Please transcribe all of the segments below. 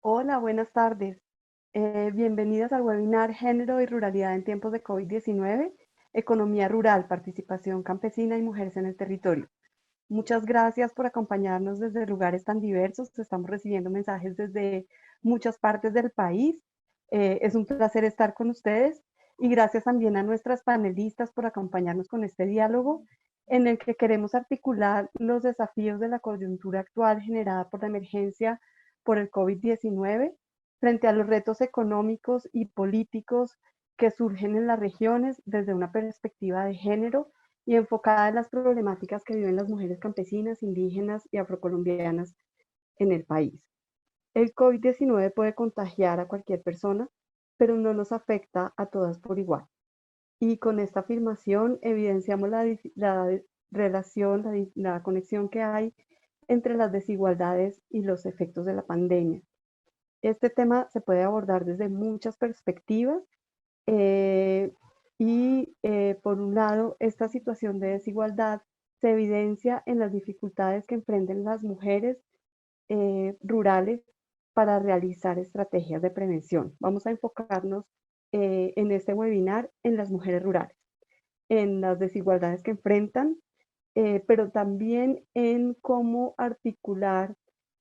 Hola, buenas tardes. Bienvenidas al webinar Género y Ruralidad en tiempos de COVID-19, Economía Rural, Participación Campesina y Mujeres en el Territorio. Muchas gracias por acompañarnos desde lugares tan diversos. Estamos recibiendo mensajes desde muchas partes del país. Es un placer estar con ustedes y gracias también a nuestras panelistas por acompañarnos con este diálogo en el que queremos articular los desafíos de la coyuntura actual generada por la emergencia por el COVID-19 frente a los retos económicos y políticos que surgen en las regiones desde una perspectiva de género y enfocada en las problemáticas que viven las mujeres campesinas, indígenas y afrocolombianas en el país. El COVID-19 puede contagiar a cualquier persona, pero no nos afecta a todas por igual. Y con esta afirmación evidenciamos la relación, la conexión que hay entre las desigualdades y los efectos de la pandemia. Este tema se puede abordar desde muchas perspectivas eh, por un lado, esta situación de desigualdad se evidencia en las dificultades que enfrentan las mujeres rurales para realizar estrategias de prevención. Vamos a enfocarnos en este webinar en las mujeres rurales, en las desigualdades que enfrentan, pero también en cómo articular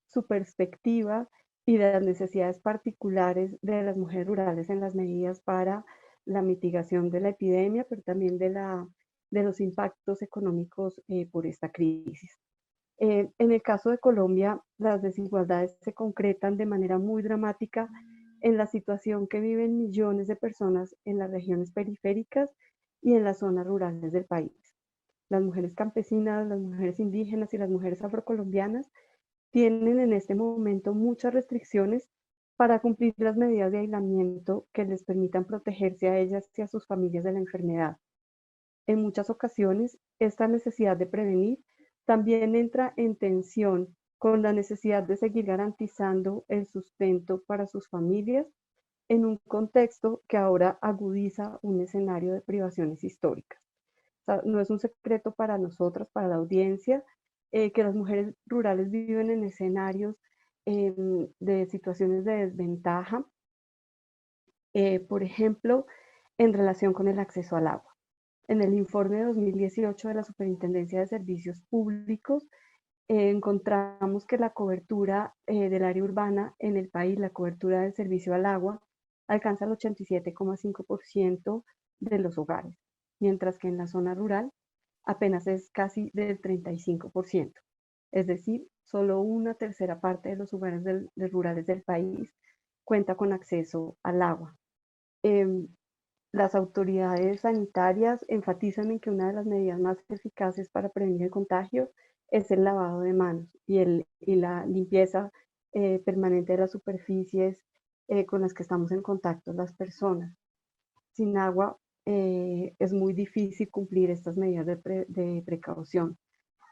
su perspectiva y de las necesidades particulares de las mujeres rurales en las medidas para la mitigación de la epidemia, pero también de los impactos económicos por esta crisis. En el caso de Colombia, las desigualdades se concretan de manera muy dramática en la situación que viven millones de personas en las regiones periféricas y en las zonas rurales del país. Las mujeres campesinas, las mujeres indígenas y las mujeres afrocolombianas tienen en este momento muchas restricciones para cumplir las medidas de aislamiento que les permitan protegerse a ellas y a sus familias de la enfermedad. En muchas ocasiones, esta necesidad de prevenir también entra en tensión con la necesidad de seguir garantizando el sustento para sus familias en un contexto que ahora agudiza un escenario de privaciones históricas. O sea, no es un secreto para nosotras, para la audiencia, que las mujeres rurales viven en escenarios de situaciones de desventaja, por ejemplo, en relación con el acceso al agua. En el informe de 2018 de la Superintendencia de Servicios Públicos, encontramos que la cobertura del área urbana en el país, la cobertura del servicio al agua, alcanza el 87,5% de los hogares, mientras que en la zona rural apenas es casi del 35%. Es decir, solo una tercera parte de los hogares rurales del país cuenta con acceso al agua. Eh, las autoridades sanitarias enfatizan en que una de las medidas más eficaces para prevenir el contagio es el lavado de manos y la limpieza permanente de las superficies con las que estamos en contacto las personas. Sin agua es muy difícil cumplir estas medidas de precaución.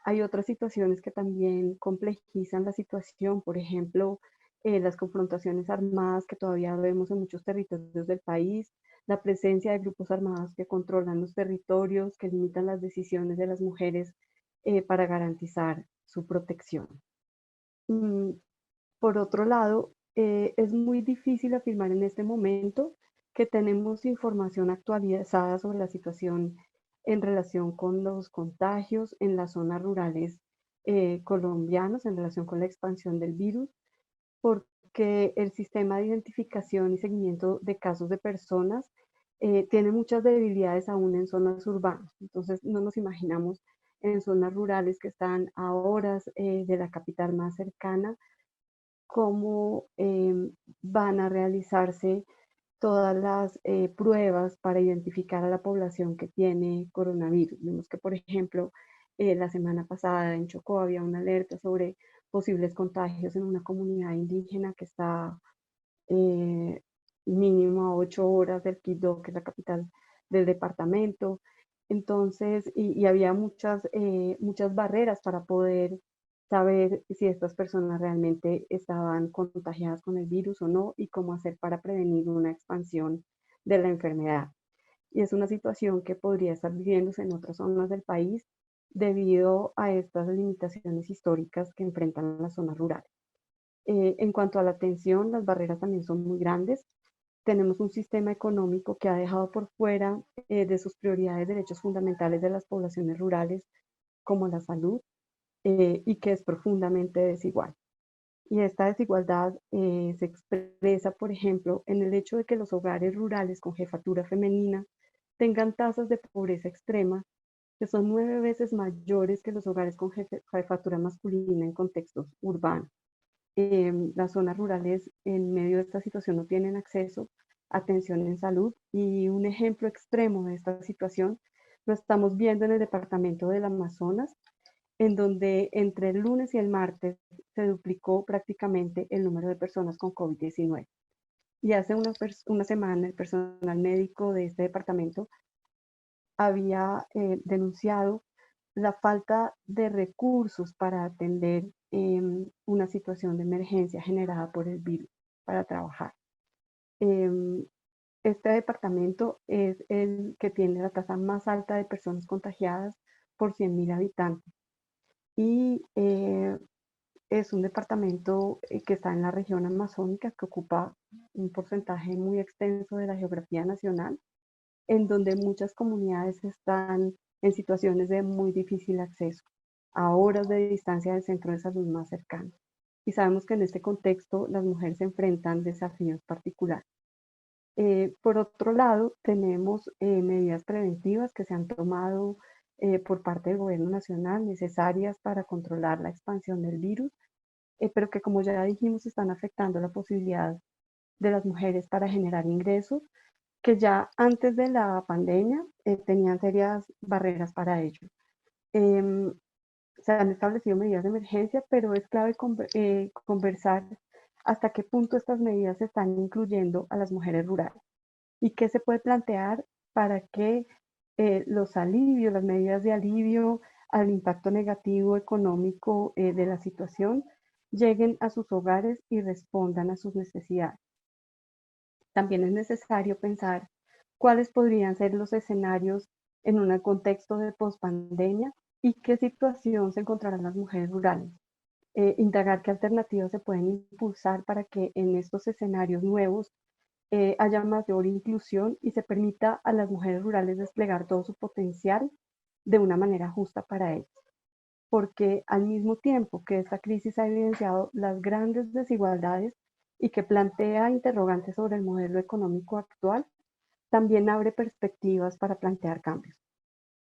Hay otras situaciones que también complejizan la situación, por ejemplo, las confrontaciones armadas que todavía vemos en muchos territorios del país, la presencia de grupos armados que controlan los territorios, que limitan las decisiones de las mujeres para garantizar su protección. Mm, por otro lado, es muy difícil afirmar en este momento que tenemos información actualizada sobre la situación en relación con los contagios en las zonas rurales colombianas, en relación con la expansión del virus, porque el sistema de identificación y seguimiento de casos de personas tiene muchas debilidades aún en zonas urbanas. Entonces, no nos imaginamos en zonas rurales que están a horas de la capital más cercana, cómo van a realizarse todas las pruebas para identificar a la población que tiene coronavirus. Vimos que, por ejemplo, la semana pasada en Chocó había una alerta sobre posibles contagios en una comunidad indígena que está eh, mínimo a 8 horas del Quibdó, que es la capital del departamento. Entonces, y había muchas barreras para poder saber si estas personas realmente estaban contagiadas con el virus o no y cómo hacer para prevenir una expansión de la enfermedad. Y es una situación que podría estar viviéndose en otras zonas del país debido a estas limitaciones históricas que enfrentan las zonas rurales. En cuanto a la atención, las barreras también son muy grandes. Tenemos un sistema económico que ha dejado por fuera de sus prioridades derechos fundamentales de las poblaciones rurales, como la salud, y que es profundamente desigual. Y esta desigualdad se expresa, por ejemplo, en el hecho de que los hogares rurales con jefatura femenina tengan tasas de pobreza extrema que son 9 veces mayores que los hogares con jefatura masculina en contextos urbanos. Las zonas rurales en medio de esta situación no tienen acceso a atención en salud, y un ejemplo extremo de esta situación lo estamos viendo en el departamento del Amazonas, en donde entre el lunes y el martes se duplicó prácticamente el número de personas con COVID-19. Y hace una semana el personal médico de este departamento había denunciado la falta de recursos para atender una situación de emergencia generada por el virus para trabajar. Em, este departamento es el que tiene la tasa más alta de personas contagiadas por 100.000 habitantes, y es un departamento que está en la región amazónica, que ocupa un porcentaje muy extenso de la geografía nacional, en donde muchas comunidades están en situaciones de muy difícil acceso, a horas de distancia del centro de salud más cercano. Y sabemos que en este contexto las mujeres enfrentan desafíos particulares. Por otro lado, tenemos medidas preventivas que se han tomado por parte del gobierno nacional, necesarias para controlar la expansión del virus, pero que, como ya dijimos, están afectando la posibilidad de las mujeres para generar ingresos, que ya antes de la pandemia tenían serias barreras para ello. Eh, Se han establecido medidas de emergencia, pero es clave conversar hasta qué punto estas medidas están incluyendo a las mujeres rurales y qué se puede plantear para que los alivios, las medidas de alivio al impacto negativo económico de la situación lleguen a sus hogares y respondan a sus necesidades. También es necesario pensar cuáles podrían ser los escenarios en un contexto de pospandemia y qué situación se encontrarán las mujeres rurales. Indagar qué alternativas se pueden impulsar para que en estos escenarios nuevos haya mayor inclusión y se permita a las mujeres rurales desplegar todo su potencial de una manera justa para ellas. Porque al mismo tiempo que esta crisis ha evidenciado las grandes desigualdades y que plantea interrogantes sobre el modelo económico actual, también abre perspectivas para plantear cambios.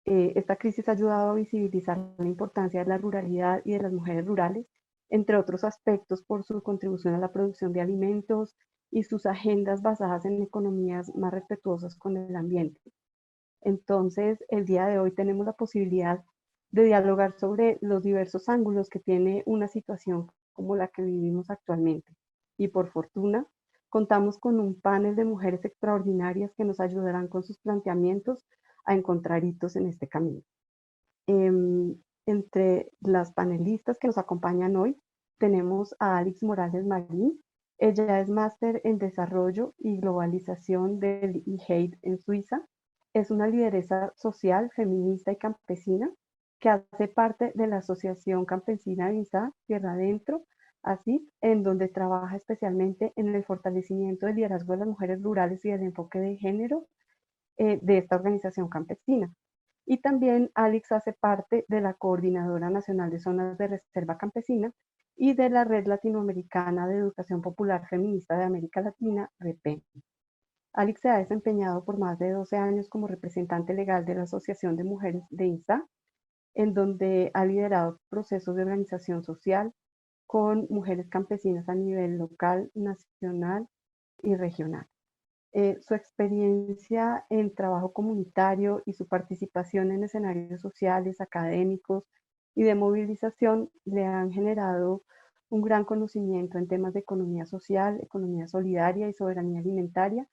Esta crisis ha ayudado a visibilizar la importancia de la ruralidad y de las mujeres rurales, entre otros aspectos por su contribución a la producción de alimentos y sus agendas basadas en economías más respetuosas con el ambiente. Entonces, el día de hoy tenemos la posibilidad de dialogar sobre los diversos ángulos que tiene una situación como la que vivimos actualmente. Y por fortuna, contamos con un panel de mujeres extraordinarias que nos ayudarán con sus planteamientos a encontrar hitos en este camino. Entre las panelistas que nos acompañan hoy, tenemos a Alix Morales Marín. Ella es máster en Desarrollo y Globalización del IHEID en Suiza. Es una lideresa social, feminista y campesina que hace parte de la Asociación Campesina de INSA, Tierra Adentro, así, en donde trabaja especialmente en el fortalecimiento del liderazgo de las mujeres rurales y del enfoque de género de esta organización campesina. Y también Alix hace parte de la Coordinadora Nacional de Zonas de Reserva Campesina y de la Red Latinoamericana de Educación Popular Feminista de América Latina, REPEN. Alix se ha desempeñado por más de 12 años como representante legal de la Asociación de Mujeres de INSA, en donde ha liderado procesos de organización social con mujeres campesinas a nivel local, nacional y regional. Su experiencia en trabajo comunitario y su participación en escenarios sociales, académicos y de movilización le han generado un gran conocimiento en temas de economía social, economía solidaria y soberanía alimentaria,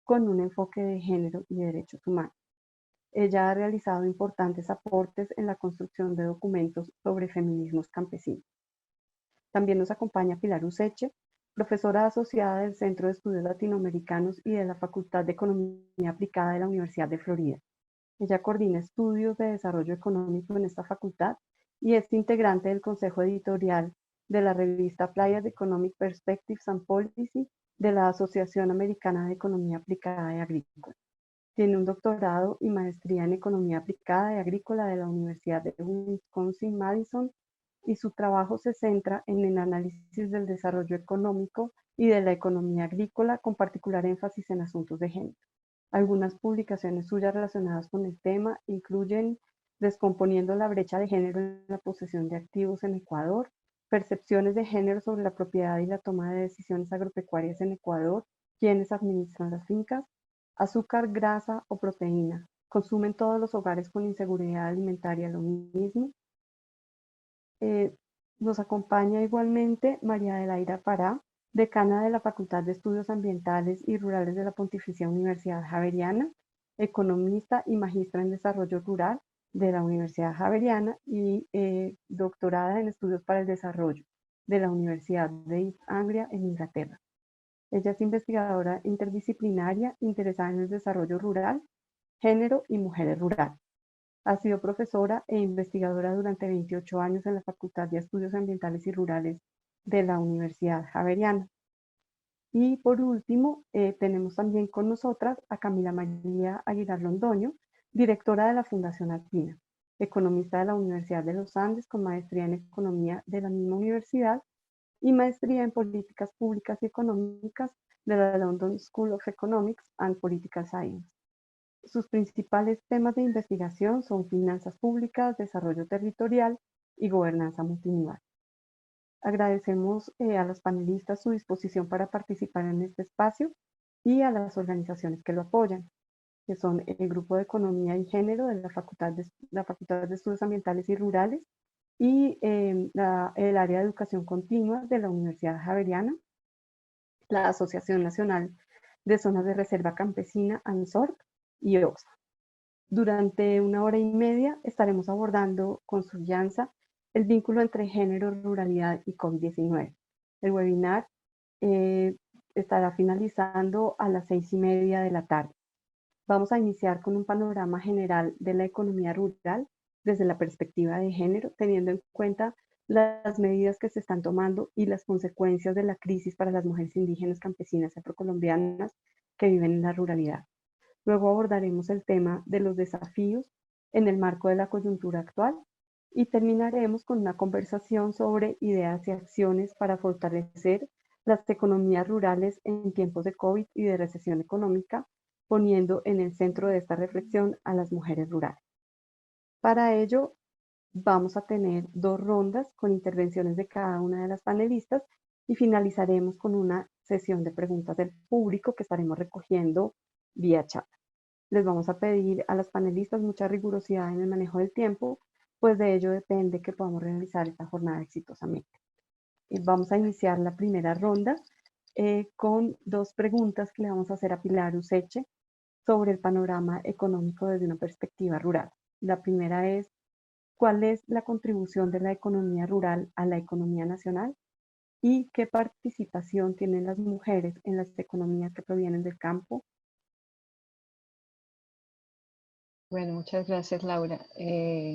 con un enfoque de género y derechos humanos. Ella ha realizado importantes aportes en la construcción de documentos sobre feminismos campesinos. También nos acompaña Pilar Useche, profesora asociada del Centro de Estudios Latinoamericanos y de la Facultad de Economía Aplicada de la Universidad de Florida. Ella coordina estudios de desarrollo económico en esta facultad y es integrante del Consejo Editorial de la revista Applied Economic Perspectives and Policy de la Asociación Americana de Economía Aplicada y Agrícola. Tiene un doctorado y maestría en Economía Aplicada y Agrícola de la Universidad de Wisconsin-Madison, y su trabajo se centra en el análisis del desarrollo económico y de la economía agrícola, con particular énfasis en asuntos de género. Algunas publicaciones suyas relacionadas con el tema incluyen Descomponiendo la brecha de género en la posesión de activos en Ecuador, Percepciones de género sobre la propiedad y la toma de decisiones agropecuarias en Ecuador, Quiénes administran las fincas, Azúcar, grasa o proteína, ¿consumen todos los hogares con inseguridad alimentaria lo mismo? Nos acompaña igualmente María Adelaida Pará, decana de la Facultad de Estudios Ambientales y Rurales de la Pontificia Universidad Javeriana, economista y magistra en Desarrollo Rural de la Universidad Javeriana y doctorada en Estudios para el Desarrollo de la Universidad de East Anglia en Inglaterra. Ella es investigadora interdisciplinaria interesada en el desarrollo rural, género y mujeres rurales. Ha sido profesora e investigadora durante 28 años en la Facultad de Estudios Ambientales y Rurales de la Universidad Javeriana. Y por último, tenemos también con nosotras a Camila María Aguilar Londoño, directora de la Fundación Alpina, economista de la Universidad de los Andes con maestría en Economía de la misma universidad y maestría en Políticas Públicas y Económicas de la London School of Economics and Political Science. Sus principales temas de investigación son finanzas públicas, desarrollo territorial y gobernanza multinivel. Agradecemos a los panelistas su disposición para participar en este espacio y a las organizaciones que lo apoyan, que son el Grupo de Economía y Género de la Facultad de Estudios Ambientales y Rurales y el área de Educación Continua de la Universidad Javeriana, la Asociación Nacional de Zonas de Reserva Campesina, ANZORC, y OXFA. Durante 1 hora y media estaremos abordando con Suryanza el vínculo entre género, ruralidad y COVID-19. El webinar estará finalizando a las 6:30 de la tarde. Vamos a iniciar con un panorama general de la economía rural desde la perspectiva de género, teniendo en cuenta las medidas que se están tomando y las consecuencias de la crisis para las mujeres indígenas, campesinas y afrocolombianas que viven en la ruralidad. Luego abordaremos el tema de los desafíos en el marco de la coyuntura actual y terminaremos con una conversación sobre ideas y acciones para fortalecer las economías rurales en tiempos de COVID y de recesión económica, poniendo en el centro de esta reflexión a las mujeres rurales. Para ello, vamos a tener 2 rondas con intervenciones de cada una de las panelistas y finalizaremos con una sesión de preguntas del público que estaremos recogiendo vía chat. Les vamos a pedir a las panelistas mucha rigurosidad en el manejo del tiempo, pues de ello depende que podamos realizar esta jornada exitosamente. Vamos a iniciar la primera ronda con 2 preguntas que le vamos a hacer a Pilar Useche sobre el panorama económico desde una perspectiva rural. La primera es, ¿cuál es la contribución de la economía rural a la economía nacional? ¿Y qué participación tienen las mujeres en las economías que provienen del campo? Bueno, muchas gracias, Laura.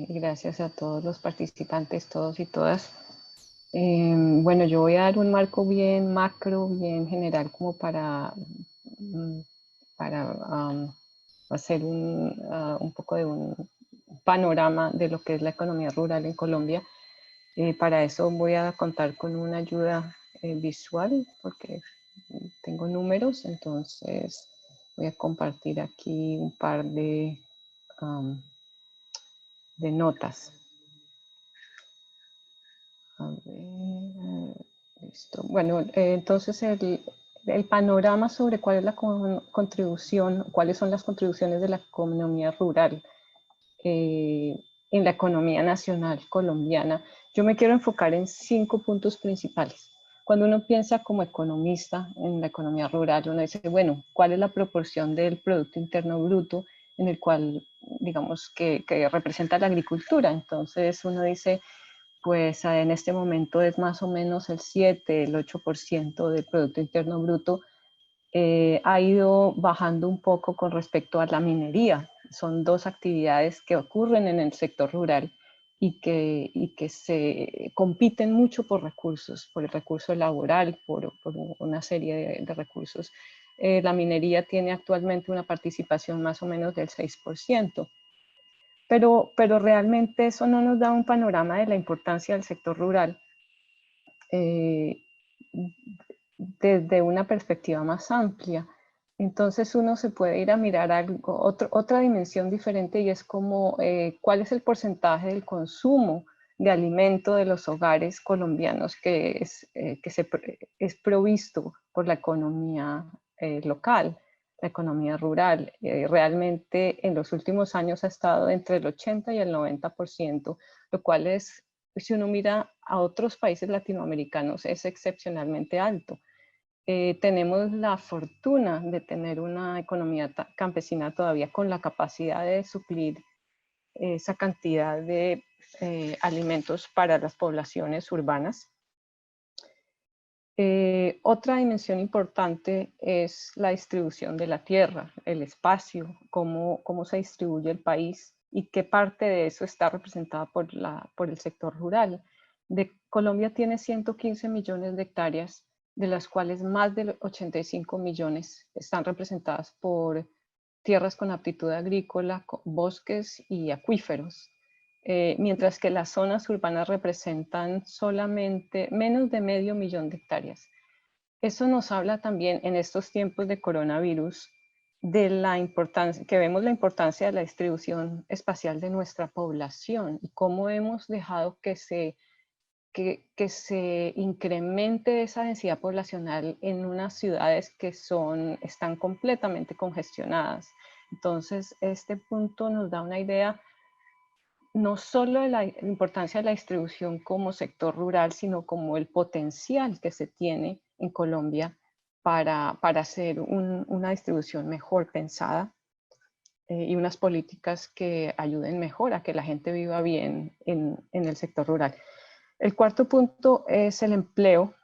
Gracias a todos los participantes, todos y todas. Bueno, yo voy a dar un marco bien macro, bien general, como para hacer un poco de un panorama de lo que es la economía rural en Colombia. Para eso voy a contar con una ayuda visual, porque tengo números, entonces voy a compartir aquí un par de notas. A ver, listo. Bueno, entonces el panorama sobre cuál es la contribución, cuáles son las contribuciones de la economía rural en la economía nacional colombiana. Yo me quiero enfocar en 5 puntos principales. Cuando uno piensa como economista en la economía rural, uno dice, bueno, ¿cuál es la proporción del Producto Interno Bruto en el cual, digamos, que representa la agricultura? Entonces uno dice, pues en este momento es más o menos el 7, el 8% del Producto Interno Bruto. Ha ido bajando un poco con respecto a la minería. Son 2 actividades que ocurren en el sector rural y que se compiten mucho por recursos, por el recurso laboral, por una serie de recursos. La minería tiene actualmente una participación más o menos del 6%, pero realmente eso no nos da un panorama de la importancia del sector rural desde una perspectiva más amplia. Entonces uno se puede ir a mirar algo, otra dimensión diferente, y es como cuál es el porcentaje del consumo de alimento de los hogares colombianos es provisto por la economía local, la economía rural. Realmente en los últimos años ha estado entre el 80 y el 90%, lo cual es, si uno mira a otros países latinoamericanos, es excepcionalmente alto. Tenemos la fortuna de tener una economía campesina todavía con la capacidad de suplir esa cantidad de alimentos para las poblaciones urbanas. Otra dimensión importante es la distribución de la tierra, el espacio, cómo se distribuye el país y qué parte de eso está representada por el sector rural. Colombia tiene 115 millones de hectáreas, de las cuales más de 85 millones están representadas por tierras con aptitud agrícola, bosques y acuíferos. Mientras que las zonas urbanas representan solamente menos de medio millón de hectáreas. Eso nos habla también en estos tiempos de coronavirus de la importancia, que vemos la importancia de la distribución espacial de nuestra población y cómo hemos dejado que se incremente esa densidad poblacional en unas ciudades que están completamente congestionadas. Entonces, este punto nos da una idea no solo de la importancia de la distribución como sector rural, sino como el potencial que se tiene en Colombia para hacer una distribución mejor pensada y unas políticas que ayuden mejor a que la gente viva bien en el sector rural. El cuarto punto es el empleo,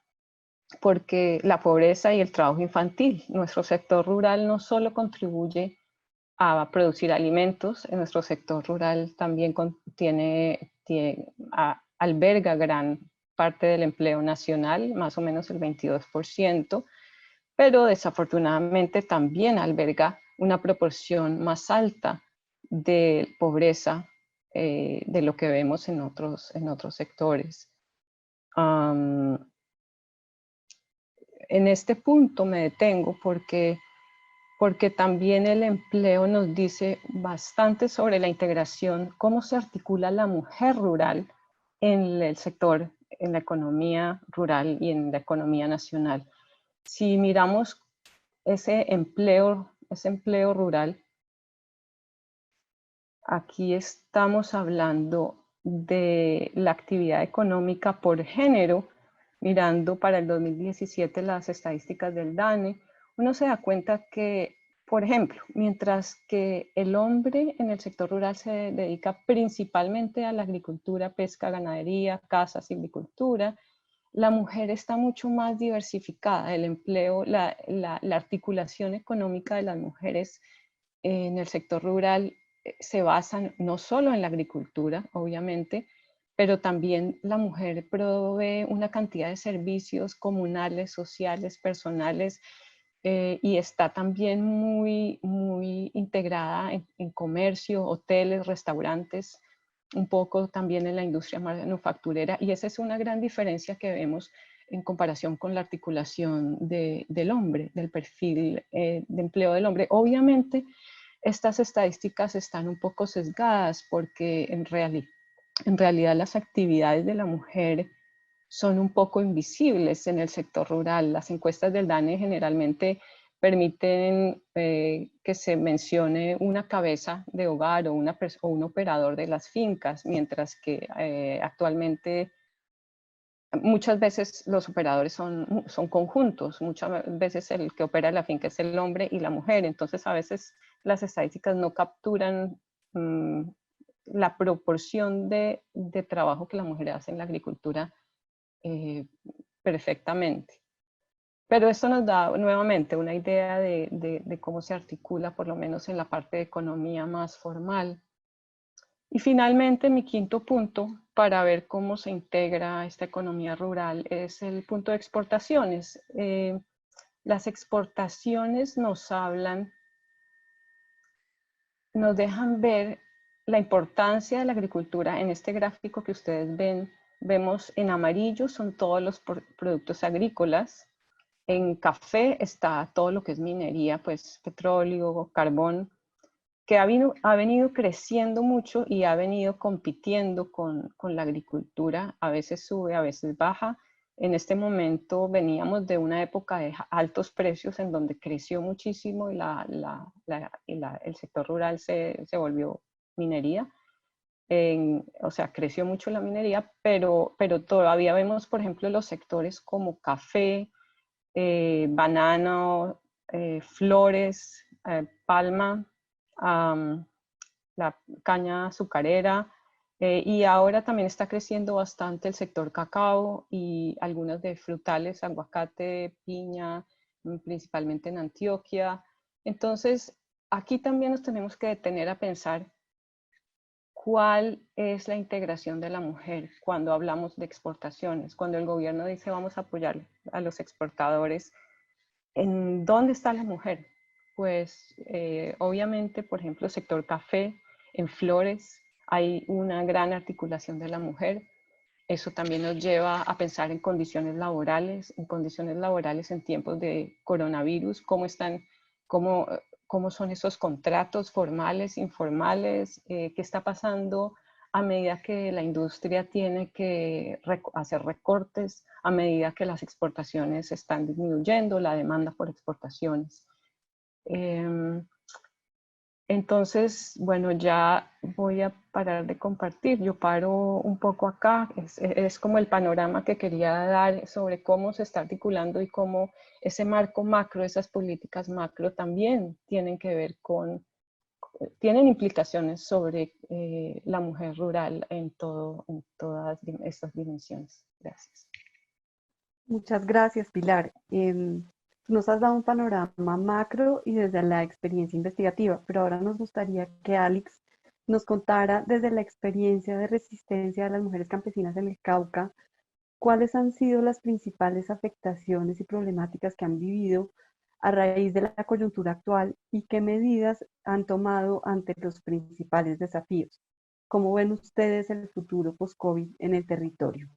porque la pobreza y el trabajo infantil. Nuestro sector rural no solo contribuye a producir alimentos, en nuestro sector rural también alberga gran parte del empleo nacional, más o menos el 22%, pero desafortunadamente también alberga una proporción más alta de pobreza de lo que vemos en otros sectores. En este punto me detengo porque también el empleo nos dice bastante sobre la integración, cómo se articula la mujer rural en el sector, en la economía rural y en la economía nacional. Si miramos ese empleo rural, aquí estamos hablando de la actividad económica por género. Mirando para el 2017 las estadísticas del DANE, uno se da cuenta que, por ejemplo, mientras que el hombre en el sector rural se dedica principalmente a la agricultura, pesca, ganadería, caza, silvicultura, la mujer está mucho más diversificada. El empleo, la articulación económica de las mujeres en el sector rural se basa no solo en la agricultura, obviamente, pero también la mujer provee una cantidad de servicios comunales, sociales, personales, y está también muy integrada en comercio, hoteles, restaurantes, un poco también en la industria manufacturera, y esa es una gran diferencia que vemos en comparación con la articulación del hombre, del perfil de empleo del hombre. Obviamente, estas estadísticas están un poco sesgadas porque en realidad las actividades de la mujer son un poco invisibles en el sector rural. Las encuestas del DANE generalmente permiten que se mencione una cabeza de hogar o un operador de las fincas, mientras que actualmente muchas veces los operadores son conjuntos, muchas veces el que opera la finca es el hombre y la mujer, entonces a veces las estadísticas no capturan la proporción de trabajo que la mujer hace en la agricultura perfectamente. Pero esto nos da nuevamente una idea de cómo se articula, por lo menos en la parte de economía más formal. Y finalmente, mi quinto punto para ver cómo se integra esta economía rural es el punto de exportaciones. Las exportaciones nos hablan, nos dejan ver la importancia de la agricultura. En este gráfico que ustedes ven, vemos en amarillo son todos los productos agrícolas. En café está todo lo que es minería, pues petróleo, carbón, que ha venido creciendo mucho y ha venido compitiendo con la agricultura. A veces sube, a veces baja. En este momento veníamos de una época de altos precios en donde creció muchísimo y el sector rural se volvió minería. O sea, creció mucho la minería, pero todavía vemos, por ejemplo, los sectores como café, banano, flores, palma, la caña azucarera, y ahora también está creciendo bastante el sector cacao y algunas de frutales, aguacate, piña, principalmente en Antioquia. Entonces, aquí también nos tenemos que detener a pensar cuál es la integración de la mujer cuando hablamos de exportaciones, cuando el gobierno dice vamos a apoyar a los exportadores. ¿En dónde está la mujer? Pues obviamente, por ejemplo, sector café, en flores, hay una gran articulación de la mujer. Eso también nos lleva a pensar en condiciones laborales en tiempos de coronavirus, cómo, cómo son esos contratos formales, informales, qué está pasando a medida que la industria tiene que hacer recortes, a medida que las exportaciones están disminuyendo, la demanda por exportaciones. Entonces, bueno, ya voy a parar de compartir. Yo paro un poco acá. Es como el panorama que quería dar sobre cómo se está articulando y cómo ese marco macro, esas políticas macro también tienen que ver tienen implicaciones sobre la mujer rural en todas estas dimensiones. Gracias. Muchas gracias, Pilar. Nos has dado un panorama macro y desde la experiencia investigativa, pero ahora nos gustaría que Alex nos contara desde la experiencia de resistencia de las mujeres campesinas en el Cauca, cuáles han sido las principales afectaciones y problemáticas que han vivido a raíz de la coyuntura actual y qué medidas han tomado ante los principales desafíos. ¿Cómo ven ustedes el futuro post-COVID en el territorio?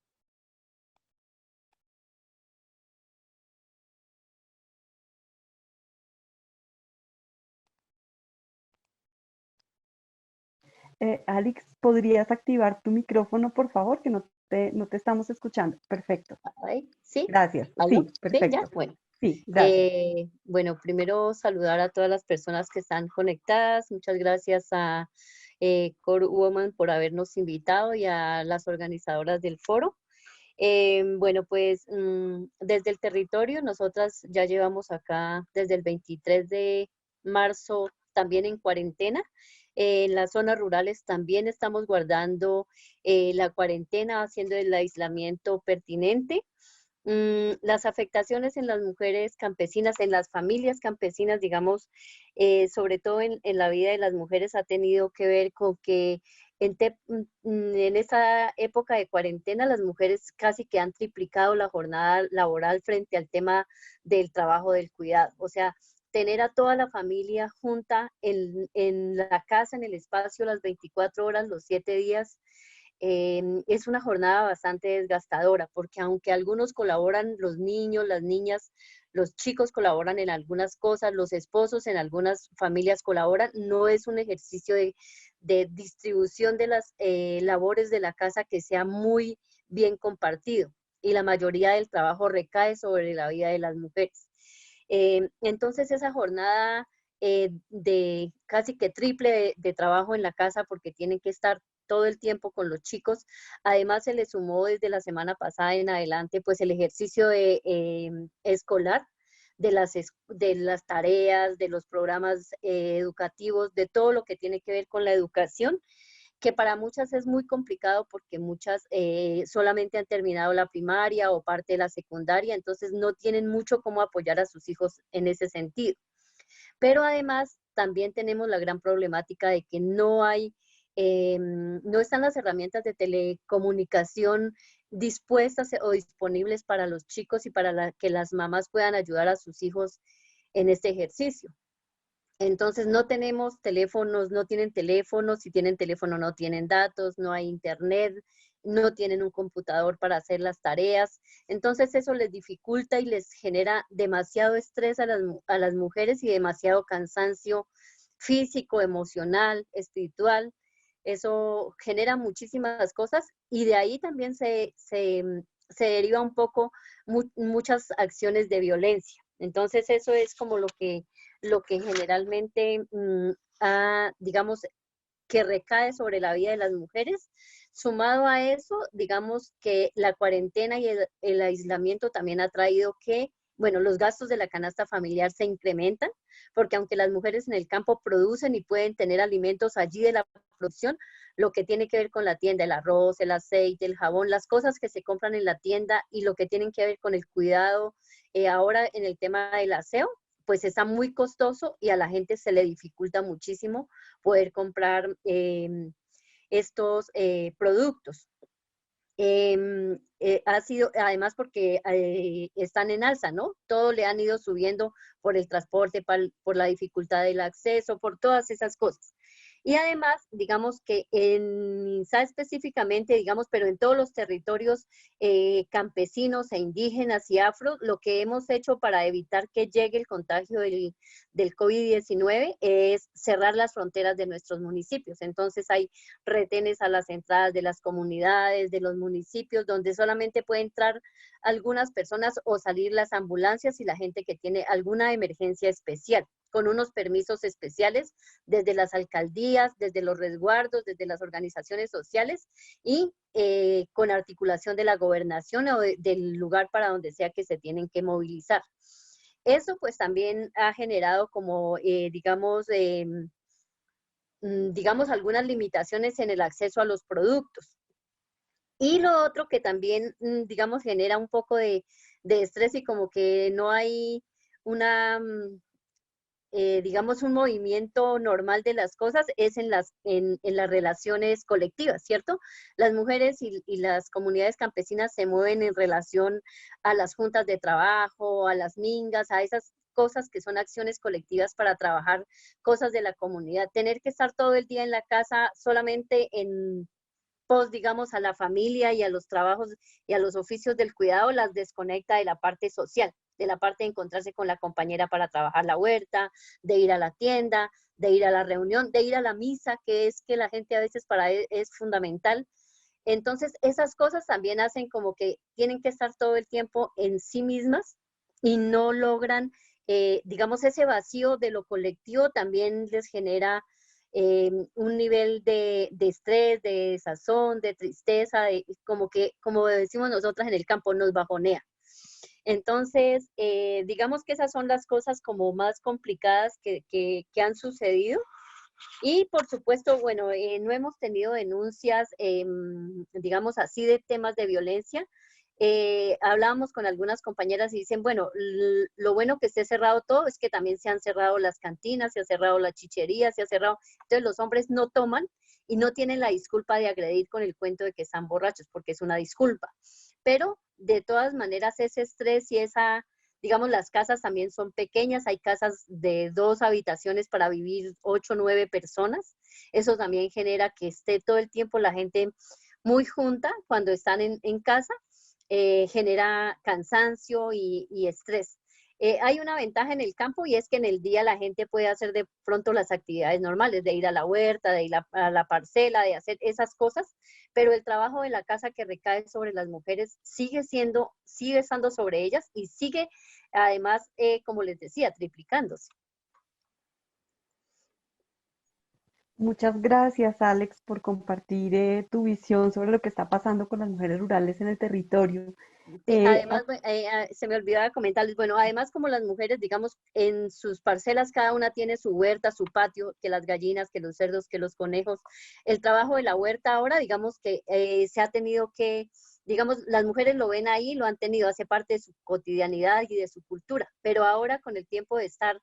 Alex, ¿podrías activar tu micrófono, por favor? Que no te estamos escuchando. Perfecto. Ahí, ¿sí? Gracias. ¿Aló? Sí, Sí, ya, perfecto. bueno. Sí, gracias. Bueno, primero saludar a todas las personas que están conectadas. Muchas gracias a Core Woman por habernos invitado y a las organizadoras del foro. Bueno, pues desde el territorio, nosotras ya llevamos acá desde el 23 de marzo también en cuarentena. En las zonas rurales también estamos guardando la cuarentena, haciendo el aislamiento pertinente. Las afectaciones en las mujeres campesinas, en las familias campesinas, digamos, sobre todo en la vida de las mujeres, ha tenido que ver con que en esa época de cuarentena las mujeres casi que han triplicado la jornada laboral frente al tema del trabajo del cuidado. O sea, tener a toda la familia junta en la casa, en el espacio, las 24 horas, los 7 días, es una jornada bastante desgastadora, porque aunque algunos colaboran, los niños, las niñas, los chicos colaboran en algunas cosas, los esposos en algunas familias colaboran, no es un ejercicio de distribución de las labores de la casa que sea muy bien compartido, y la mayoría del trabajo recae sobre la vida de las mujeres. Entonces esa jornada de casi que triple de trabajo en la casa, porque tienen que estar todo el tiempo con los chicos. Además se le sumó desde la semana pasada en adelante pues el ejercicio escolar, de las tareas, de los programas educativos, de todo lo que tiene que ver con la educación, que para muchas es muy complicado porque muchas solamente han terminado la primaria o parte de la secundaria, entonces no tienen mucho cómo apoyar a sus hijos en ese sentido. Pero además también tenemos la gran problemática de que no hay no están las herramientas de telecomunicación dispuestas o disponibles para los chicos y para que las mamás puedan ayudar a sus hijos en este ejercicio. Entonces no tenemos teléfonos, no tienen teléfonos, si tienen teléfono no tienen datos, no hay internet, no tienen un computador para hacer las tareas. Entonces eso les dificulta y les genera demasiado estrés a las mujeres y demasiado cansancio físico, emocional, espiritual. Eso genera muchísimas cosas y de ahí también se deriva un poco muchas acciones de violencia. Entonces eso es como lo que generalmente, digamos, que recae sobre la vida de las mujeres. Sumado a eso, digamos que la cuarentena y el aislamiento también ha traído que, bueno, los gastos de la canasta familiar se incrementan, porque aunque las mujeres en el campo producen y pueden tener alimentos allí de la producción, lo que tiene que ver con la tienda, el arroz, el aceite, el jabón, las cosas que se compran en la tienda y lo que tienen que ver con el cuidado, ahora en el tema del aseo, pues está muy costoso y a la gente se le dificulta muchísimo poder comprar estos productos. Ha sido, además porque están en alza, ¿no? Todo le han ido subiendo por el transporte, por la dificultad del acceso, por todas esas cosas. Y además, digamos que en INSA específicamente, digamos, pero en todos los territorios campesinos e indígenas y afro, lo que hemos hecho para evitar que llegue el contagio del COVID-19 es cerrar las fronteras de nuestros municipios. Entonces hay retenes a las entradas de las comunidades, de los municipios, donde solamente puede entrar algunas personas o salir las ambulancias y la gente que tiene alguna emergencia especial, con unos permisos especiales desde las alcaldías, desde los resguardos, desde las organizaciones sociales y con articulación de la gobernación o del lugar para donde sea que se tienen que movilizar. Eso pues también ha generado como, digamos, algunas limitaciones en el acceso a los productos. Y lo otro que también, digamos, genera un poco de estrés y como que no hay una, digamos, un movimiento normal de las cosas es en las relaciones colectivas, ¿cierto? Las mujeres y las comunidades campesinas se mueven en relación a las juntas de trabajo, a las mingas, a esas cosas que son acciones colectivas para trabajar cosas de la comunidad. Tener que estar todo el día en la casa solamente en pos, digamos, a la familia y a los trabajos y a los oficios del cuidado, las desconecta de la parte social, de la parte de encontrarse con la compañera para trabajar la huerta, de ir a la tienda, de ir a la reunión, de ir a la misa, que es que la gente a veces para él es fundamental. Entonces, esas cosas también hacen como que tienen que estar todo el tiempo en sí mismas y no logran, digamos, ese vacío de lo colectivo también les genera un nivel de estrés, de desazón, de tristeza, como decimos nosotras en el campo, nos bajonea. Entonces, digamos que esas son las cosas como más complicadas que han sucedido. Y por supuesto, bueno, no hemos tenido denuncias, digamos así, de temas de violencia. Hablábamos con algunas compañeras y dicen, bueno, lo bueno que esté cerrado todo es que también se han cerrado las cantinas, se ha cerrado la chichería, se ha cerrado, entonces los hombres no toman y no tienen la disculpa de agredir con el cuento de que están borrachos, porque es una disculpa. Pero de todas maneras ese estrés y esa, digamos, las casas también son pequeñas, hay casas de 2 habitaciones para vivir 8 o 9 personas, eso también genera que esté todo el tiempo la gente muy junta cuando están en casa, genera cansancio y estrés. Hay una ventaja en el campo y es que en el día la gente puede hacer de pronto las actividades normales, de ir a la huerta, de ir a la parcela, de hacer esas cosas, pero el trabajo de la casa que recae sobre las mujeres sigue estando sobre ellas y sigue además, como les decía, triplicándose. Muchas gracias, Alex, por compartir tu visión sobre lo que está pasando con las mujeres rurales en el territorio. Además, se me olvidaba comentarles, bueno, además como las mujeres, digamos, en sus parcelas cada una tiene su huerta, su patio, que las gallinas, que los cerdos, que los conejos. El trabajo de la huerta ahora, digamos que se ha tenido que, digamos, las mujeres lo ven ahí, lo han tenido, hace parte de su cotidianidad y de su cultura, pero ahora con el tiempo de estar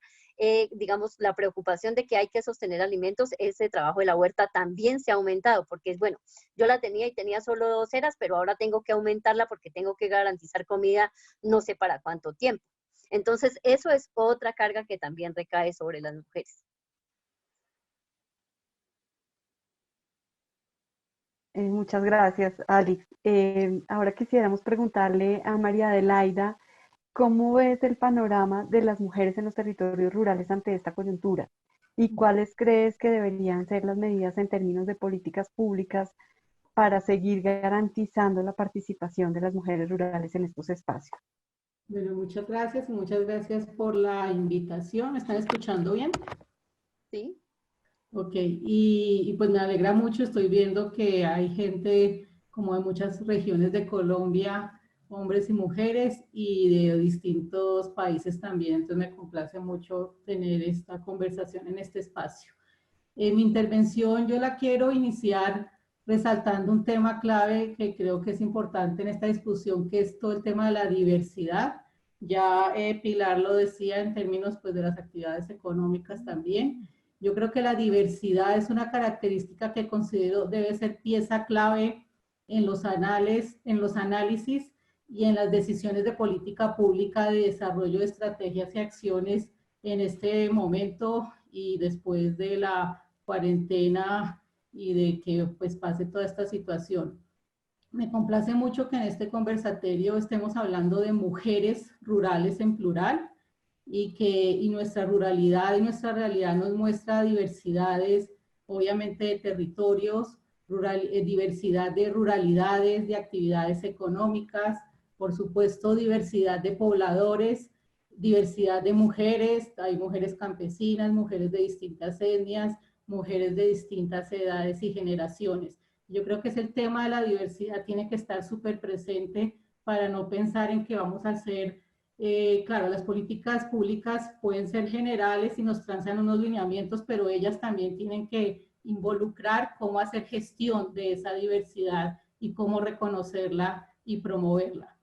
digamos, la preocupación de que hay que sostener alimentos, ese trabajo de la huerta también se ha aumentado, porque es bueno, yo la tenía y tenía solo 2 eras, pero ahora tengo que aumentarla porque tengo que garantizar comida no sé para cuánto tiempo. Entonces, eso es otra carga que también recae sobre las mujeres. Muchas gracias, Alex. Ahora quisiéramos preguntarle a María Adelaida, ¿cómo ves el panorama de las mujeres en los territorios rurales ante esta coyuntura? ¿Y cuáles crees que deberían ser las medidas en términos de políticas públicas para seguir garantizando la participación de las mujeres rurales en estos espacios? Bueno, muchas gracias y muchas gracias por la invitación. ¿Me están escuchando bien? ¿Sí? Ok, y pues me alegra mucho, estoy viendo que hay gente como de muchas regiones de Colombia, hombres y mujeres, y de distintos países también, entonces me complace mucho tener esta conversación en este espacio. Mi intervención yo la quiero iniciar resaltando un tema clave que creo que es importante en esta discusión, que es todo el tema de la diversidad. Ya Pilar lo decía en términos pues, de las actividades económicas también. Yo creo que la diversidad es una característica que considero debe ser pieza clave en los análisis y en las decisiones de política pública de desarrollo de estrategias y acciones en este momento y después de la cuarentena y de que pues pase toda esta situación. Me complace mucho que en este conversatorio estemos hablando de mujeres rurales en plural y nuestra ruralidad y nuestra realidad nos muestra diversidades, obviamente de territorios, diversidad de ruralidades, de actividades económicas, por supuesto diversidad de pobladores, diversidad de mujeres, hay mujeres campesinas, mujeres de distintas etnias, mujeres de distintas edades y generaciones. Yo creo que es el tema de la diversidad, tiene que estar súper presente para no pensar en que vamos a hacer, claro, las políticas públicas pueden ser generales y nos trazan unos lineamientos, pero ellas también tienen que involucrar cómo hacer gestión de esa diversidad y cómo reconocerla y promoverla.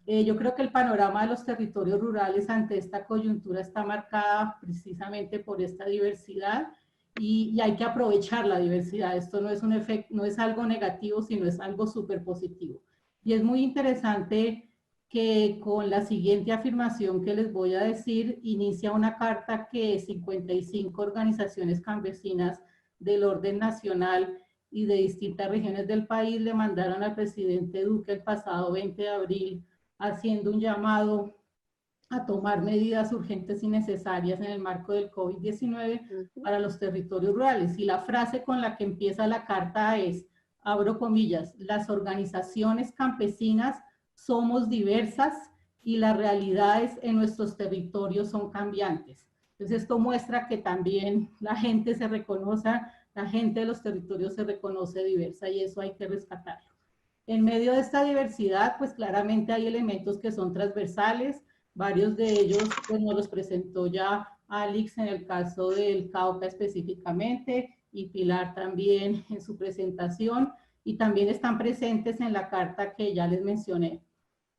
Yo creo que el panorama de los territorios rurales ante esta coyuntura está marcada precisamente por esta diversidad y hay que aprovechar la diversidad. Esto no es un efecto, no es algo negativo, sino es algo súper positivo. Y es muy interesante que con la siguiente afirmación que les voy a decir, inicia una carta que 55 organizaciones campesinas del orden nacional y de distintas regiones del país le mandaron al presidente Duque el pasado 20 de abril haciendo un llamado a tomar medidas urgentes y necesarias en el marco del COVID-19 para los territorios rurales. Y la frase con la que empieza la carta es, abro comillas, las organizaciones campesinas somos diversas y las realidades en nuestros territorios son cambiantes. Entonces esto muestra que también la gente se reconoce, la gente de los territorios se reconoce diversa y eso hay que rescatarlo. En medio de esta diversidad, pues claramente hay elementos que son transversales, varios de ellos pues nos los presentó ya Alex en el caso del Cauca específicamente y Pilar también en su presentación y también están presentes en la carta que ya les mencioné.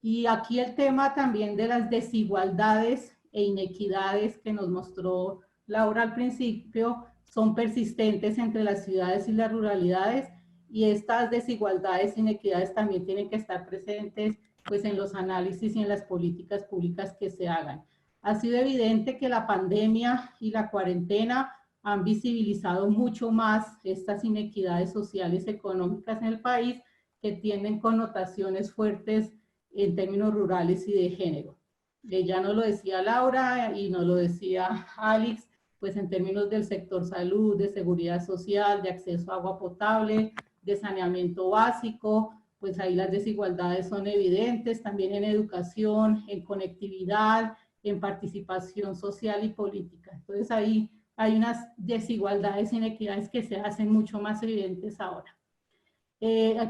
Y aquí el tema también de las desigualdades e inequidades que nos mostró Laura al principio son persistentes entre las ciudades y las ruralidades y estas desigualdades e inequidades también tienen que estar presentes pues, en los análisis y en las políticas públicas que se hagan. Ha sido evidente que la pandemia y la cuarentena han visibilizado mucho más estas inequidades sociales y económicas en el país que tienen connotaciones fuertes en términos rurales y de género. Ya nos lo decía Laura y nos lo decía Alex, pues en términos del sector salud, de seguridad social, de acceso a agua potable, de saneamiento básico, pues ahí las desigualdades son evidentes, también en educación, en conectividad, en participación social y política. Entonces ahí hay unas desigualdades e inequidades que se hacen mucho más evidentes ahora.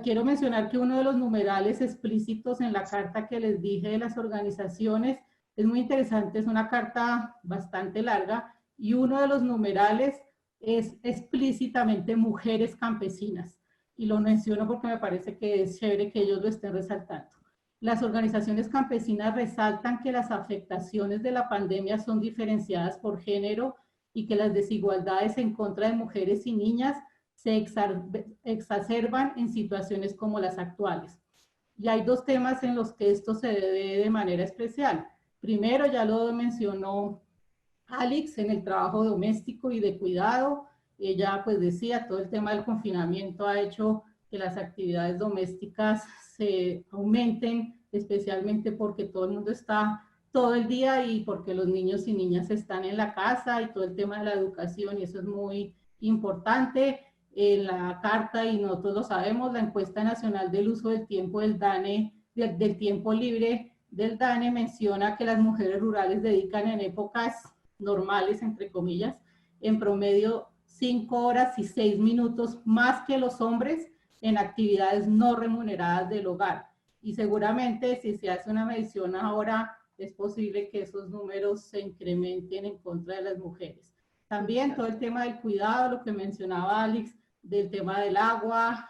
Quiero mencionar que uno de los numerales explícitos en la carta que les dije de las organizaciones es muy interesante, es una carta bastante larga y uno de los numerales es explícitamente mujeres campesinas y lo menciono porque me parece que es chévere que ellos lo estén resaltando. Las organizaciones campesinas resaltan que las afectaciones de la pandemia son diferenciadas por género y que las desigualdades en contra de mujeres y niñas se exacerban en situaciones como las actuales. Y hay dos temas en los que esto se debe de manera especial. Primero, ya lo mencionó Alex, en el trabajo doméstico y de cuidado. Ella pues decía, todo el tema del confinamiento ha hecho que las actividades domésticas se aumenten, especialmente porque todo el mundo está todo el día y porque los niños y niñas están en la casa, y todo el tema de la educación, y eso es muy importante. En la carta, y nosotros lo sabemos, la encuesta nacional del uso del tiempo del DANE, del tiempo libre del DANE, menciona que las mujeres rurales dedican en épocas normales, entre comillas, en promedio 5 horas y 6 minutos más que los hombres en actividades no remuneradas del hogar. Y seguramente si se hace una medición ahora, es posible que esos números se incrementen en contra de las mujeres. También todo el tema del cuidado, lo que mencionaba Alex, del tema del agua,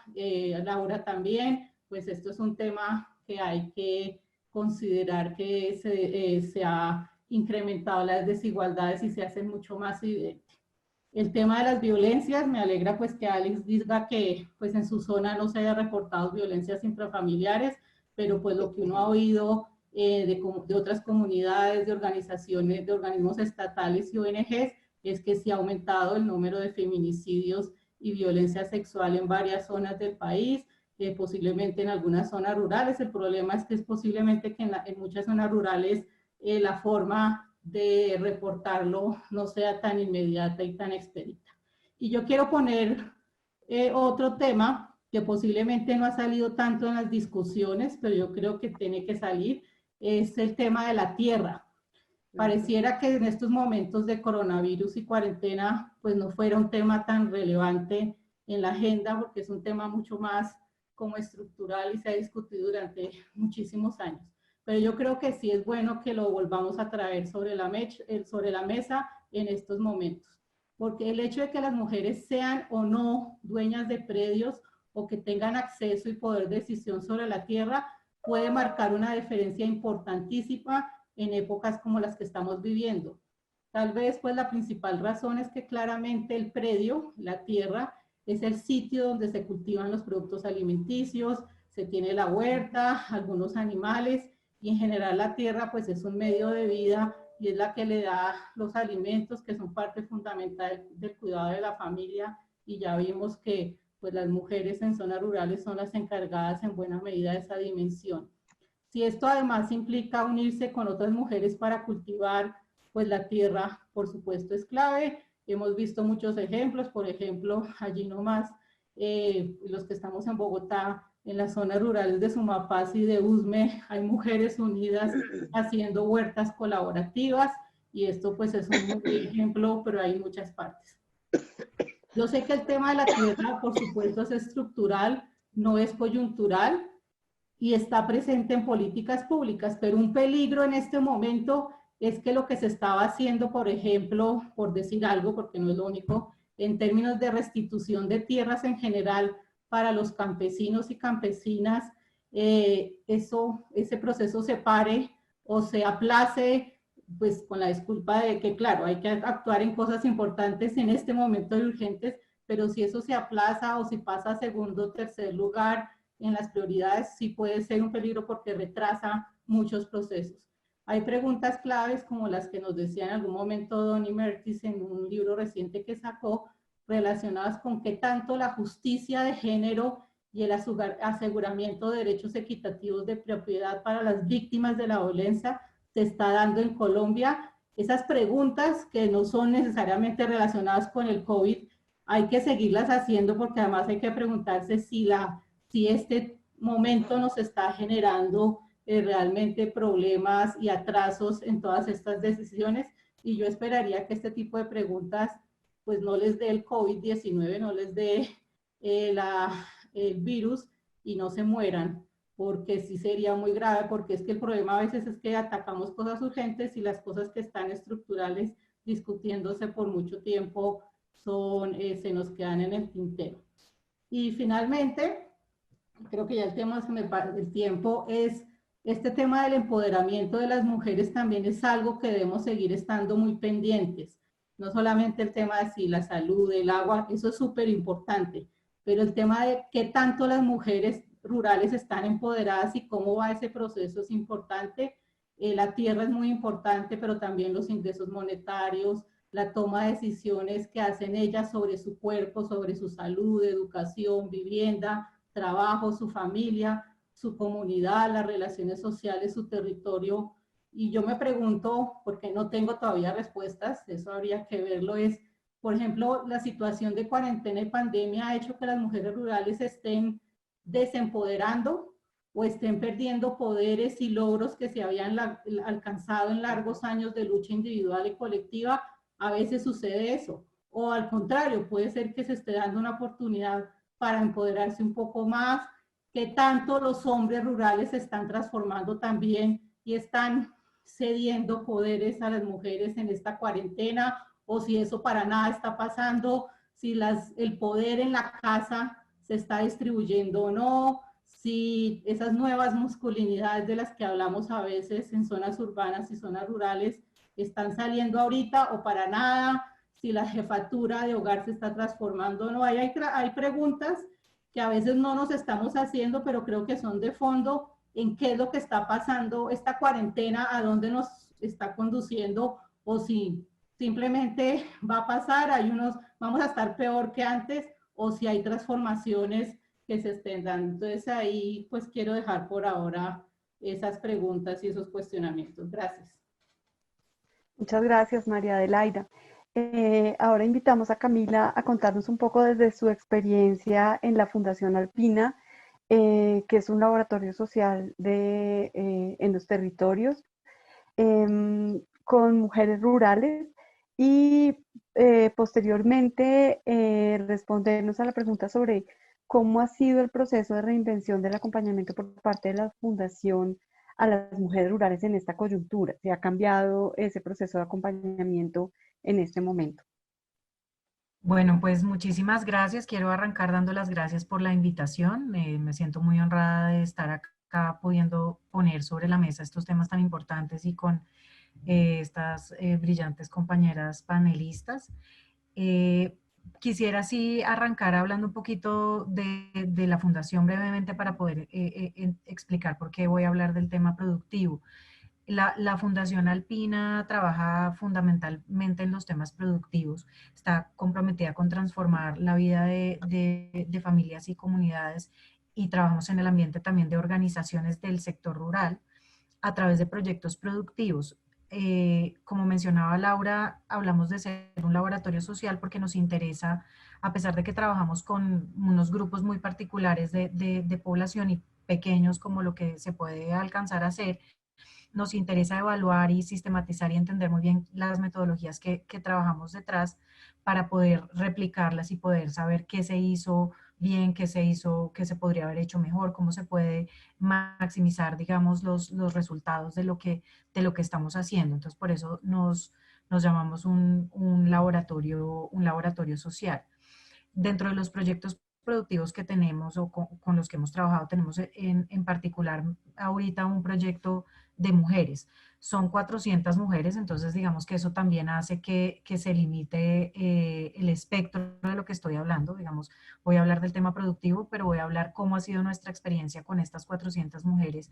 Laura también, pues esto es un tema que hay que considerar que se ha incrementado las desigualdades y se hacen mucho más evidente. El tema de las violencias, me alegra pues que Alex diga que pues en su zona no se haya reportado violencias intrafamiliares, pero pues lo que uno ha oído de otras comunidades, de organizaciones, de organismos estatales y ONGs, es que sí ha aumentado el número de feminicidios y violencia sexual en varias zonas del país, posiblemente en algunas zonas rurales. El problema es que es posiblemente que en muchas zonas rurales la forma de reportarlo no sea tan inmediata y tan expedita. Y yo quiero poner otro tema que posiblemente no ha salido tanto en las discusiones, pero yo creo que tiene que salir, es el tema de la tierra. Pareciera que en estos momentos de coronavirus y cuarentena, pues no fuera un tema tan relevante en la agenda, porque es un tema mucho más como estructural y se ha discutido durante muchísimos años. Pero yo creo que sí es bueno que lo volvamos a traer sobre la mesa en estos momentos. Porque el hecho de que las mujeres sean o no dueñas de predios o que tengan acceso y poder de decisión sobre la tierra puede marcar una diferencia importantísima en épocas como las que estamos viviendo. Tal vez pues la principal razón es que claramente el predio, la tierra, es el sitio donde se cultivan los productos alimenticios, se tiene la huerta, algunos animales, y en general la tierra pues es un medio de vida y es la que le da los alimentos, que son parte fundamental del cuidado de la familia, y ya vimos que pues las mujeres en zonas rurales son las encargadas en buena medida de esa dimensión. Si esto además implica unirse con otras mujeres para cultivar, pues la tierra, por supuesto, es clave. Hemos visto muchos ejemplos, por ejemplo, allí nomás, los que estamos en Bogotá, en las zonas rurales de Sumapaz y de Usme, hay mujeres unidas haciendo huertas colaborativas, y esto pues es un ejemplo, pero hay muchas partes. Yo sé que el tema de la tierra, por supuesto, es estructural, no es coyuntural, y está presente en políticas públicas, pero un peligro en este momento es que lo que se estaba haciendo, por ejemplo, por decir algo, porque no es lo único, en términos de restitución de tierras en general para los campesinos y campesinas, ese proceso se pare o se aplace, pues con la disculpa de que, claro, hay que actuar en cosas importantes en este momento y urgentes, pero si eso se aplaza o si pasa a segundo o tercer lugar en las prioridades, sí puede ser un peligro porque retrasa muchos procesos. Hay preguntas claves como las que nos decía en algún momento Donny Mertis en un libro reciente que sacó, relacionadas con qué tanto la justicia de género y el aseguramiento de derechos equitativos de propiedad para las víctimas de la violencia se está dando en Colombia. Esas preguntas que no son necesariamente relacionadas con el COVID, hay que seguirlas haciendo, porque además hay que preguntarse si este momento nos está generando realmente problemas y atrasos en todas estas decisiones, y yo esperaría que este tipo de preguntas pues no les dé el COVID-19, no les dé el virus y no se mueran, porque sí sería muy grave, porque es que el problema a veces es que atacamos cosas urgentes y las cosas que están estructurales discutiéndose por mucho tiempo se nos quedan en el tintero. Y finalmente, creo que ya el tema del tiempo es este tema del empoderamiento de las mujeres también es algo que debemos seguir estando muy pendientes. No solamente el tema de si la salud, el agua, eso es súper importante, pero el tema de qué tanto las mujeres rurales están empoderadas y cómo va ese proceso es importante. La tierra es muy importante, pero también los ingresos monetarios, la toma de decisiones que hacen ellas sobre su cuerpo, sobre su salud, educación, vivienda, trabajo, su familia, su comunidad, las relaciones sociales, su territorio. Y yo me pregunto, porque no tengo todavía respuestas, eso habría que verlo, es, por ejemplo, la situación de cuarentena y pandemia ha hecho que las mujeres rurales estén desempoderando o estén perdiendo poderes y logros que se habían alcanzado en largos años de lucha individual y colectiva. A veces sucede eso. O al contrario, puede ser que se esté dando una oportunidad para empoderarse un poco más, que tanto los hombres rurales se están transformando también y están cediendo poderes a las mujeres en esta cuarentena, o si eso para nada está pasando, si el poder en la casa se está distribuyendo o no, si esas nuevas masculinidades de las que hablamos a veces en zonas urbanas y zonas rurales están saliendo ahorita o para nada, si la jefatura de hogar se está transformando o no. Hay preguntas que a veces no nos estamos haciendo, pero creo que son de fondo en qué es lo que está pasando esta cuarentena, a dónde nos está conduciendo, o si simplemente va a pasar, vamos a estar peor que antes, o si hay transformaciones que se estén dando. Entonces ahí pues quiero dejar por ahora esas preguntas y esos cuestionamientos. Gracias. Muchas gracias, María Adelaida. Ahora invitamos a Camila a contarnos un poco desde su experiencia en la Fundación Alpina, que es un laboratorio social en los territorios con mujeres rurales, y posteriormente respondernos a la pregunta sobre cómo ha sido el proceso de reinvención del acompañamiento por parte de la Fundación a las mujeres rurales en esta coyuntura. ¿Se ha cambiado ese proceso de acompañamiento en este momento? Bueno, pues muchísimas gracias. Quiero arrancar dando las gracias por la invitación. Me siento muy honrada de estar acá pudiendo poner sobre la mesa estos temas tan importantes y con estas brillantes compañeras panelistas. Quisiera sí arrancar hablando un poquito de la Fundación brevemente para poder explicar por qué voy a hablar del tema productivo. La Fundación Alpina trabaja fundamentalmente en los temas productivos, está comprometida con transformar la vida de familias y comunidades, y trabajamos en el ambiente también de organizaciones del sector rural a través de proyectos productivos. Como mencionaba Laura, hablamos de ser un laboratorio social porque nos interesa, a pesar de que trabajamos con unos grupos muy particulares de población y pequeños como lo que se puede alcanzar a hacer, nos interesa evaluar y sistematizar y entender muy bien las metodologías que trabajamos detrás para poder replicarlas y poder saber qué se hizo bien, qué se podría haber hecho mejor, cómo se puede maximizar, digamos, los resultados de lo que estamos haciendo. Entonces, por eso nos llamamos un laboratorio social. Dentro de los proyectos productivos que tenemos o con los que hemos trabajado, tenemos en particular ahorita un proyecto de mujeres. Son 400 mujeres, entonces digamos que eso también hace que se limite el espectro de lo que estoy hablando. Digamos, voy a hablar del tema productivo, pero voy a hablar cómo ha sido nuestra experiencia con estas 400 mujeres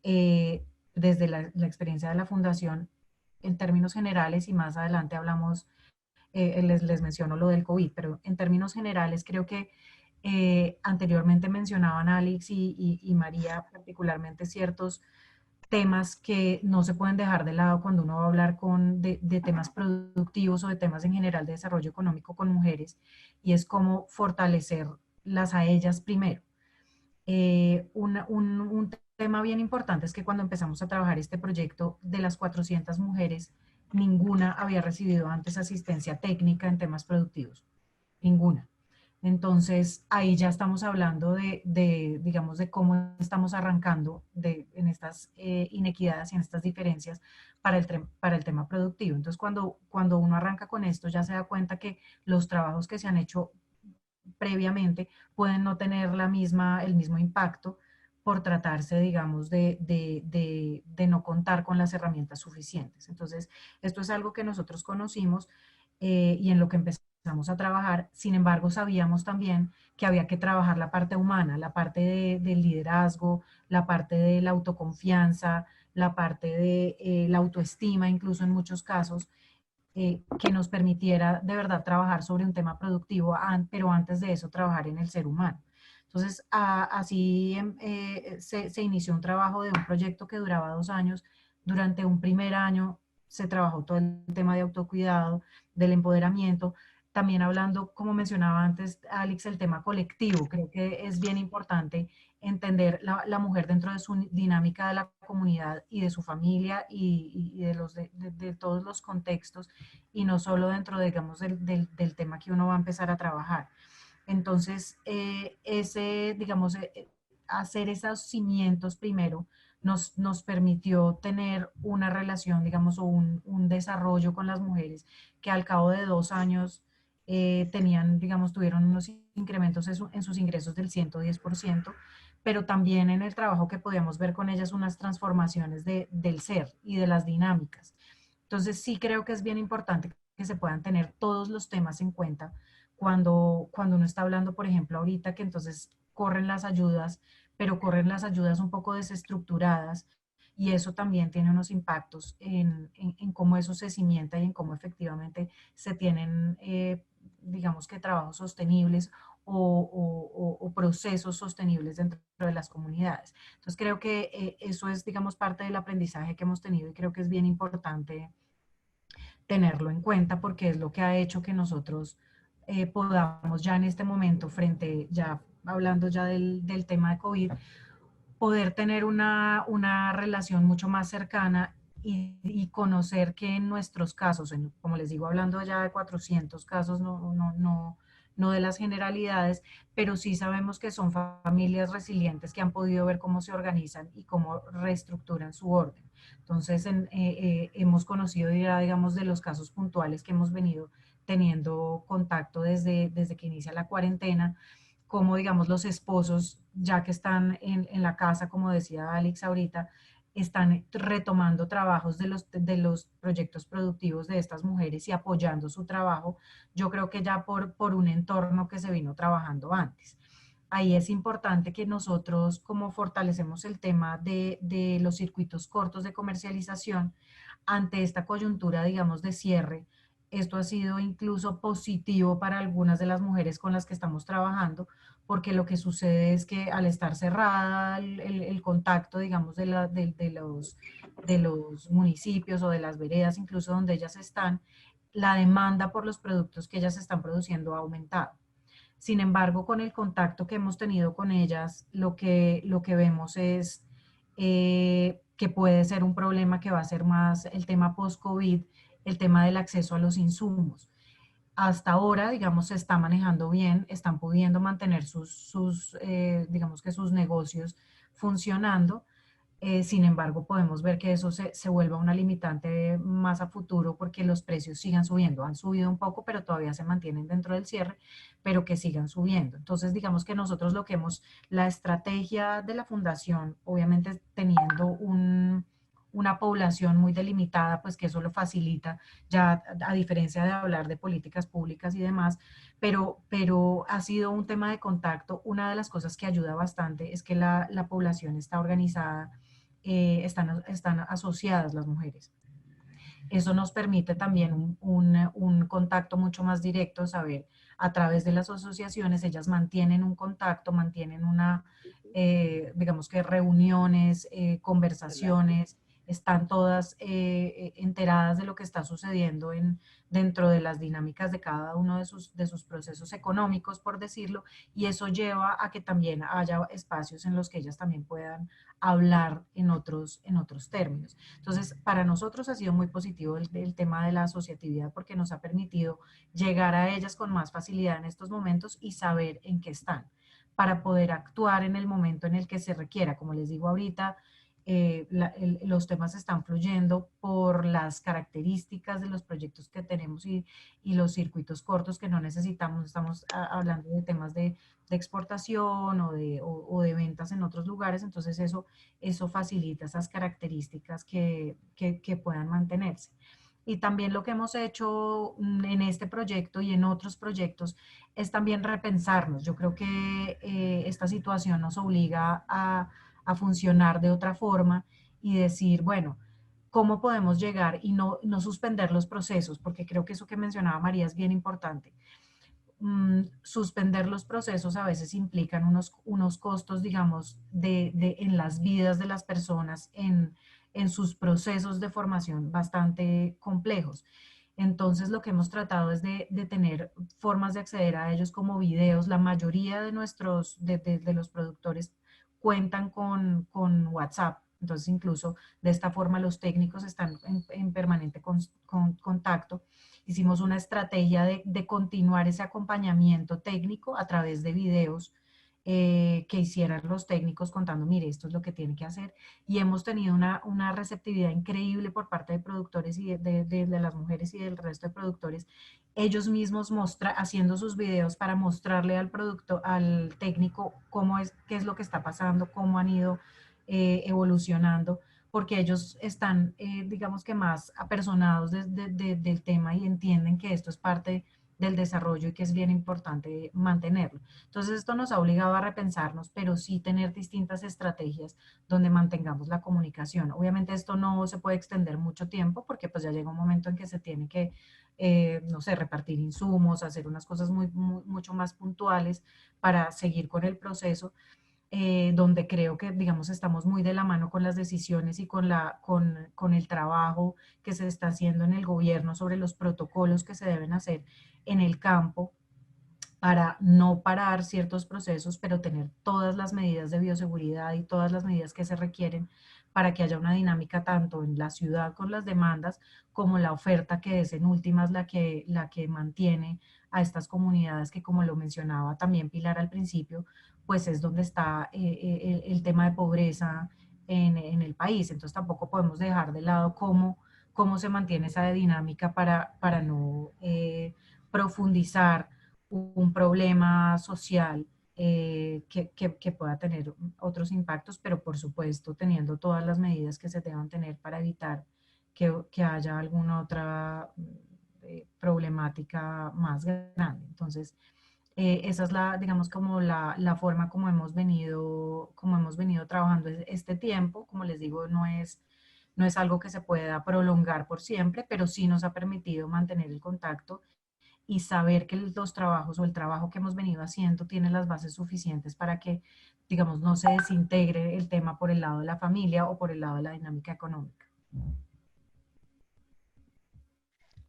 desde la experiencia de la Fundación en términos generales, y más adelante hablamos, les menciono lo del COVID, pero en términos generales creo que anteriormente mencionaban Alex y María particularmente ciertos temas que no se pueden dejar de lado cuando uno va a hablar de temas productivos o de temas en general de desarrollo económico con mujeres, y es cómo fortalecerlas a ellas primero. Un tema bien importante es que cuando empezamos a trabajar este proyecto, de las 400 mujeres, ninguna había recibido antes asistencia técnica en temas productivos, ninguna. Entonces, ahí ya estamos hablando digamos, de cómo estamos arrancando en estas inequidades y en estas diferencias para el tema productivo. Entonces, cuando uno arranca con esto, ya se da cuenta que los trabajos que se han hecho previamente pueden no tener el mismo impacto, por tratarse, digamos, de no contar con las herramientas suficientes. Entonces, esto es algo que nosotros conocimos y en lo que empezamos a trabajar. Sin embargo, sabíamos también que había que trabajar la parte humana, la parte del liderazgo, la parte de la autoconfianza, la parte de la autoestima, incluso en muchos casos, que nos permitiera de verdad trabajar sobre un tema productivo, pero antes de eso trabajar en el ser humano. Entonces, así se inició un trabajo de un proyecto que duraba 2 años. Durante un primer año se trabajó todo el tema de autocuidado, del empoderamiento, también hablando, como mencionaba antes Alex, el tema colectivo. Creo que es bien importante entender la mujer dentro de su dinámica de la comunidad y de su familia y de todos los contextos, y no solo dentro, digamos, del tema que uno va a empezar a trabajar. Entonces, digamos, hacer esos cimientos primero nos permitió tener una relación, digamos, o un desarrollo con las mujeres que al cabo de 2 años tenían, digamos, tuvieron unos incrementos en sus ingresos del 110%, pero también en el trabajo que podíamos ver con ellas unas transformaciones del ser y de las dinámicas. Entonces sí creo que es bien importante que se puedan tener todos los temas en cuenta cuando uno está hablando, por ejemplo, ahorita que entonces corren las ayudas, pero corren las ayudas un poco desestructuradas, y eso también tiene unos impactos en cómo eso se cimienta y en cómo efectivamente se tienen, digamos que trabajos sostenibles o procesos sostenibles dentro de las comunidades. Entonces creo que eso es, digamos, parte del aprendizaje que hemos tenido, y creo que es bien importante tenerlo en cuenta porque es lo que ha hecho que nosotros podamos ya en este momento, ya hablando ya del tema de COVID, poder tener una relación mucho más cercana y conocer que en nuestros casos, como les digo, hablando ya de 400 casos, no de las generalidades, pero sí sabemos que son familias resilientes que han podido ver cómo se organizan y cómo reestructuran su orden. Entonces, hemos conocido ya, digamos, de los casos puntuales que hemos venido teniendo contacto desde que inicia la cuarentena, como, digamos, los esposos, ya que están en la casa, como decía Alex ahorita, están retomando trabajos de los proyectos productivos de estas mujeres y apoyando su trabajo, yo creo que ya por un entorno que se vino trabajando antes. Ahí es importante que nosotros, como fortalecemos el tema de los circuitos cortos de comercialización, ante esta coyuntura, digamos, de cierre, esto ha sido incluso positivo para algunas de las mujeres con las que estamos trabajando, porque lo que sucede es que al estar cerrada el contacto, digamos, de los municipios o de las veredas, incluso donde ellas están, la demanda por los productos que ellas están produciendo ha aumentado. Sin embargo, con el contacto que hemos tenido con ellas, lo que vemos es que puede ser un problema que va a ser más el tema post-COVID, el tema del acceso a los insumos. Hasta ahora, digamos, se está manejando bien, están pudiendo mantener digamos que sus negocios funcionando. Sin embargo, podemos ver que eso se vuelva una limitante más a futuro porque los precios sigan subiendo. Han subido un poco, pero todavía se mantienen dentro del cierre, pero que sigan subiendo. Entonces, digamos que nosotros la estrategia de la fundación, obviamente teniendo una población muy delimitada, pues que eso lo facilita, ya a diferencia de hablar de políticas públicas y demás, pero ha sido un tema de contacto. Una de las cosas que ayuda bastante es que la población está organizada, están asociadas las mujeres. Eso nos permite también un contacto mucho más directo, saber a través de las asociaciones, ellas mantienen un contacto, mantienen digamos que reuniones, conversaciones, están todas enteradas de lo que está sucediendo dentro de las dinámicas de cada uno de sus procesos económicos, por decirlo, y eso lleva a que también haya espacios en los que ellas también puedan hablar en otros términos. Entonces, para nosotros ha sido muy positivo el tema de la asociatividad porque nos ha permitido llegar a ellas con más facilidad en estos momentos y saber en qué están, para poder actuar en el momento en el que se requiera. Como les digo ahorita, los temas están fluyendo por las características de los proyectos que tenemos y los circuitos cortos que no necesitamos. Estamos hablando de temas de exportación o de ventas en otros lugares, entonces eso facilita esas características que puedan mantenerse. Y también lo que hemos hecho en este proyecto y en otros proyectos es también repensarnos. Yo creo que esta situación nos obliga a funcionar de otra forma y decir, bueno, ¿cómo podemos llegar y no suspender los procesos? Porque creo que eso que mencionaba María es bien importante. Suspender los procesos a veces implican unos costos, digamos, en las vidas de las personas, en sus procesos de formación bastante complejos. Entonces lo que hemos tratado es de tener formas de acceder a ellos como videos. La mayoría de de los productores cuentan con WhatsApp. Entonces incluso de esta forma los técnicos están en permanente contacto. Hicimos una estrategia de continuar ese acompañamiento técnico a través de videos que hicieran los técnicos contando, mire, esto es lo que tiene que hacer. Y hemos tenido una receptividad increíble por parte de productores y de las mujeres y del resto de productores, ellos mismos haciendo sus videos para mostrarle al técnico qué es lo que está pasando, cómo han ido evolucionando, porque ellos están, digamos que más apersonados del tema y entienden que esto es parte del desarrollo y que es bien importante mantenerlo. Entonces esto nos ha obligado a repensarnos, pero sí tener distintas estrategias donde mantengamos la comunicación. Obviamente esto no se puede extender mucho tiempo porque pues ya llega un momento en que se tiene que, no sé, repartir insumos, hacer unas cosas mucho más puntuales para seguir con el proceso, donde creo que, digamos, estamos muy de la mano con las decisiones y con el trabajo que se está haciendo en el gobierno sobre los protocolos que se deben hacer en el campo para no parar ciertos procesos, pero tener todas las medidas de bioseguridad y todas las medidas que se requieren para que haya una dinámica tanto en la ciudad con las demandas como la oferta, que es en últimas la que mantiene a estas comunidades que, como lo mencionaba también Pilar al principio, pues es donde está el tema de pobreza en el país. Entonces tampoco podemos dejar de lado cómo se mantiene esa dinámica para no profundizar un problema social que pueda tener otros impactos, pero por supuesto teniendo todas las medidas que se deban tener para evitar que haya alguna otra problemática más grande. Entonces, esa es digamos, como la forma como hemos venido trabajando este tiempo. Como les digo, no es algo que se pueda prolongar por siempre, pero sí nos ha permitido mantener el contacto y saber que los trabajos o el trabajo que hemos venido haciendo tiene las bases suficientes para que, digamos, no se desintegre el tema por el lado de la familia o por el lado de la dinámica económica.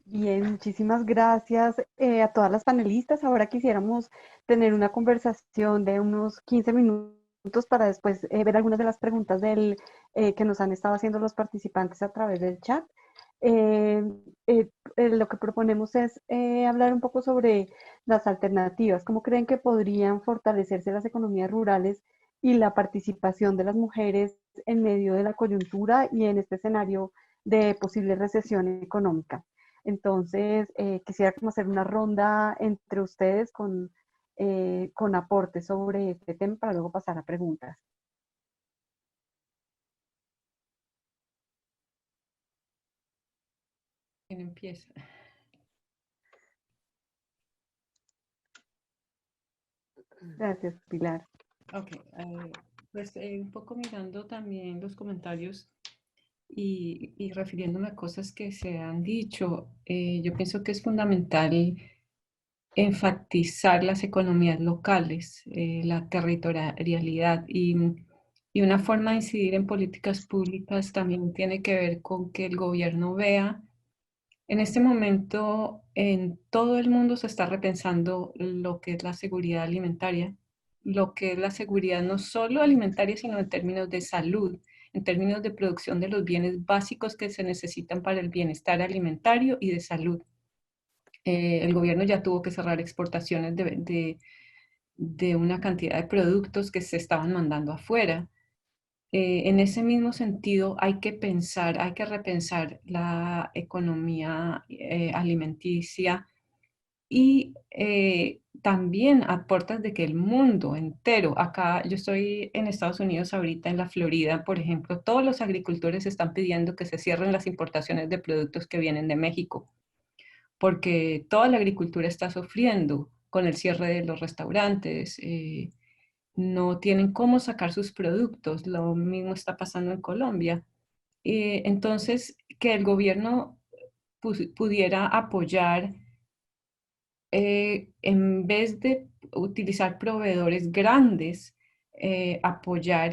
Bien, muchísimas gracias a todas las panelistas. Ahora quisiéramos tener una conversación de unos 15 minutos para después ver algunas de las preguntas que nos han estado haciendo los participantes a través del chat. Lo que proponemos es hablar un poco sobre las alternativas. ¿Cómo creen que podrían fortalecerse las economías rurales y la participación de las mujeres en medio de la coyuntura y en este escenario de posible recesión económica? Entonces, quisiera como hacer una ronda entre ustedes con aportes sobre este tema para luego pasar a preguntas. ¿Quién empieza? Gracias, Pilar. Ok, pues un poco mirando también los comentarios y refiriéndome a cosas que se han dicho, yo pienso que es fundamental enfatizar las economías locales, la territorialidad y una forma de incidir en políticas públicas también tiene que ver con que el gobierno vea. En este momento, en todo el mundo se está repensando lo que es la seguridad alimentaria, lo que es la seguridad no solo alimentaria, sino en términos de salud, en términos de producción de los bienes básicos que se necesitan para el bienestar alimentario y de salud. El gobierno ya tuvo que cerrar exportaciones de una cantidad de productos que se estaban mandando afuera. En ese mismo sentido, hay que pensar, hay que repensar la economía alimenticia y también a puertas de que el mundo entero, acá yo estoy en Estados Unidos ahorita en la Florida, por ejemplo, todos los agricultores están pidiendo que se cierren las importaciones de productos que vienen de México, porque toda la agricultura está sufriendo con el cierre de los restaurantes. No tienen cómo sacar sus productos. Lo mismo está pasando en Colombia. Entonces, que el gobierno pudiera apoyar, en vez de utilizar proveedores grandes, apoyar